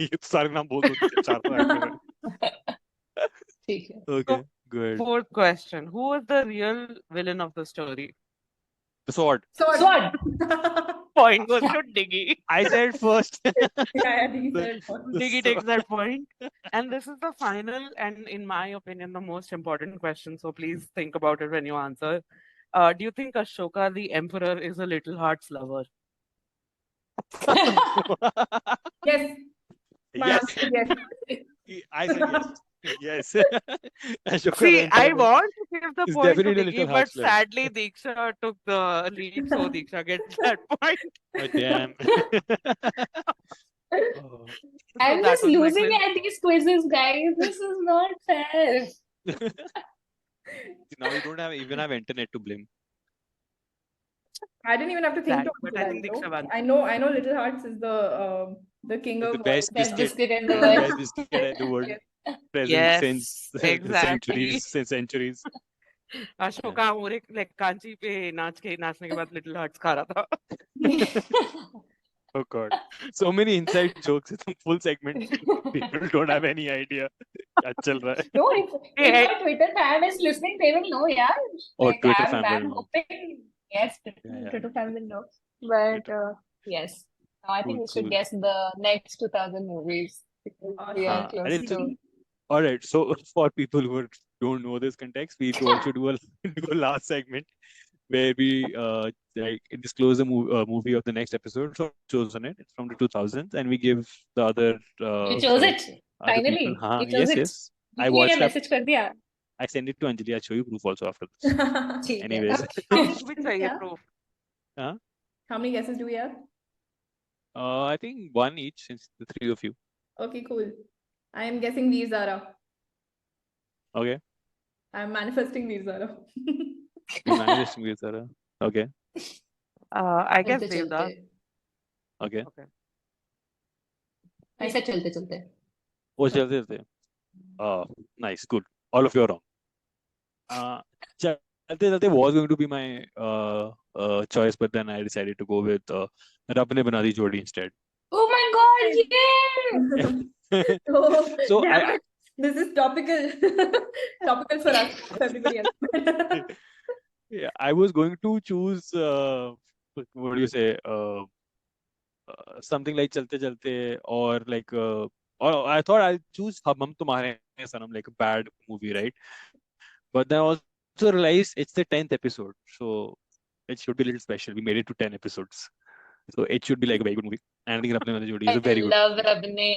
ये तो सारे नाम बोल दो. चार तो actors हैं. ठीक है. Okay, go ahead. Fourth question. Who was the real villain of the story? The sword. Sword. Point goes to Diggy. I said first. Yeah, I think he said it first. Diggy takes that point. And this is the final and, in my opinion, the most important question. So please think about it when you answer. Do you think Ashoka, the emperor, is a little heart's lover? Yes. My Yes. answer is yes. I said yes. Yes. Ashoka See, the I Emperor want to give the is point to definitely a Diggy, little but heart's love. sadly Diksha took the lead, so Diksha gets that point. Oh, damn. Oh. I'm that just was my losing quiz. at these quizzes, guys. This is not fair. Now you don't even have internet to blame. I didn't even have to think Sad, to but answer I think that, Diksha though. won. I know Little Hearts is the king It's of the best Best biscuit, biscuit in the best world. biscuit in the world, Yes. present Yes, since exactly. centuries. Ashoka more like Kanchi पे नाचने के बाद little hearts खा रहा था. Oh God, so many inside jokes. It's a full segment. People don't have any idea. क्या चल रहा है? No, if my Twitter fan is listening, they will know, yeah. Oh, Like, Twitter I'm fan will know. hoping, yes, Yeah. Twitter fan will know. But yes, now I think we should Cool. guess the next 2000 movies because we are close And to. all right. So for people who don't know this context, we also do a last segment where we like disclose the movie of the next episode. So chosen it. It's from the 2000s, and we give the other. You chose it other finally. people. हाँ, You chose it. yes. I You watched that. message कर दिया. I send it to Anjali. I'll show you proof also after this. ठीक है. Anyways. How much भी चाहिए Yeah. proof? Huh? How many guesses do we have? I think one each since the three of you. Okay, cool. I am guessing Veer Zara. Okay. I'm manifesting Veer Zara. You managed with Sarah. Okay. I guess चलते Devda. चलते. Okay. Okay. ऐसे चलते चलते. Oh, चलते थे. Nice, good. All of you are wrong. Chalte Chalte was going to be my choice, but then I decided to go with Rab Ne Bana Di Jodi instead. Oh my God, yeah! Oh, So damn it. This is topical. Topical for us, for everybody else. yeah, I was going to choose what do you say? Something like Chalte Chalte or like or I thought I'll choose Hum Tumhare Hain Sanam, like a bad movie, right? But then I also realized it's the 10th episode, so it should be a little special. We made it to 10 episodes, so it should be like a very good movie. And I think Rapne Wali Jodi is a I very good love movie. Rabne.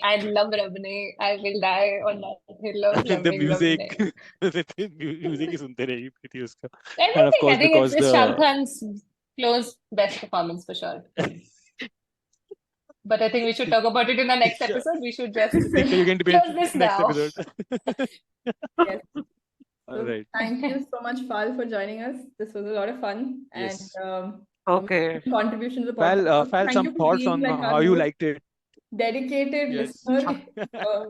I love Rabne. I will die on that hill of And the loving music, Rabne. the music is sunte rahi Preeti uska. And of Everything. I course, think because it's Shah the Rukh Khan's close best performance for sure. But I think we should talk about it in the next Diksha, episode. We should just Diksha, you can debate close this next now. episode. Yes. All So right. thank you so much, Fal, for joining us. This was a lot of fun and Yes. Okay. contribution to the podcast. Fal, Thank some you for thoughts being on like how our you most liked it. dedicated Yes. listener.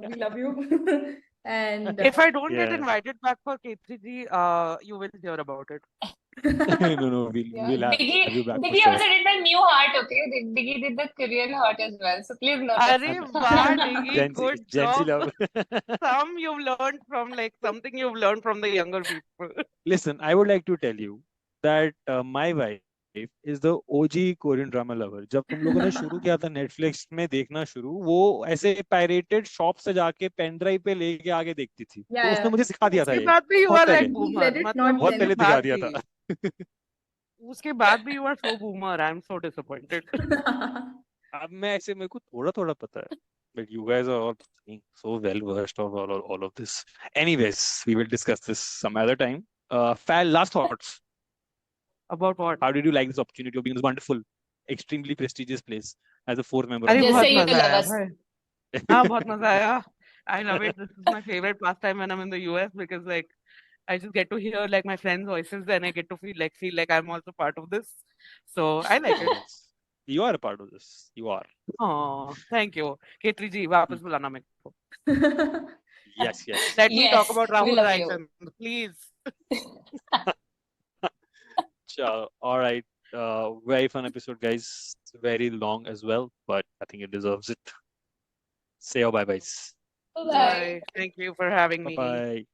We love you. And If I don't get Yes. invited back for K3G, you will hear about it. No, Yeah, we'll have you back for Diggy sure. also did the new heart, okay? Diggy did the Korean heart as well. So please note that. Arey And वाह, Diggy, Gen Z, good Gen Z job. love. Some you've learned from like something you've learned from the younger people. Listen, I would like to tell you that my wife is the OG Korean drama lover. जब तुम लोगों ने शुरू किया था Netflix में देखना शुरू, वो ऐसे पायरेटेड शॉप से जाके पेन ड्राइव पे लेके आगे देखती थी. तो yeah, उसने मुझे सिखा दिया था उसके ये बाद भी you बहुत are पहले, like Geek boomer. Reddit, मतलब not बहुत Gen उसके पहले Z. दिखा बाद दिया भी था. उसके बाद भी you are so boomer. I'm so disappointed. अब मैं ऐसे मेरे को थोड़ा थोड़ा पता है. But you guys are all being so well versed of all of this. Anyways, we will discuss this some other time. Fal, last thoughts. About what? How did you like this opportunity of being in this wonderful, extremely prestigious place as a fourth member of अरे the Just बहुत say you podcast? मजा love आया us. भाई. हाँ बहुत मजा आया. I love it. This is my favorite pastime when I'm in the US because like I just get to hear like my friends' voices and I get to feel like I'm also part of this. So I like it. Yes. You are a part of this. You are. Oh, thank you. K3G, वापस बुलाना मेरे को. Yes, yes. Let me talk Yes, about we Rahul love Rai you. Chand, please. All right. Very fun episode, guys. Very long as well, but I think it deserves it. Say your bye-byes. Bye. Bye. Thank you for having me. Bye-bye.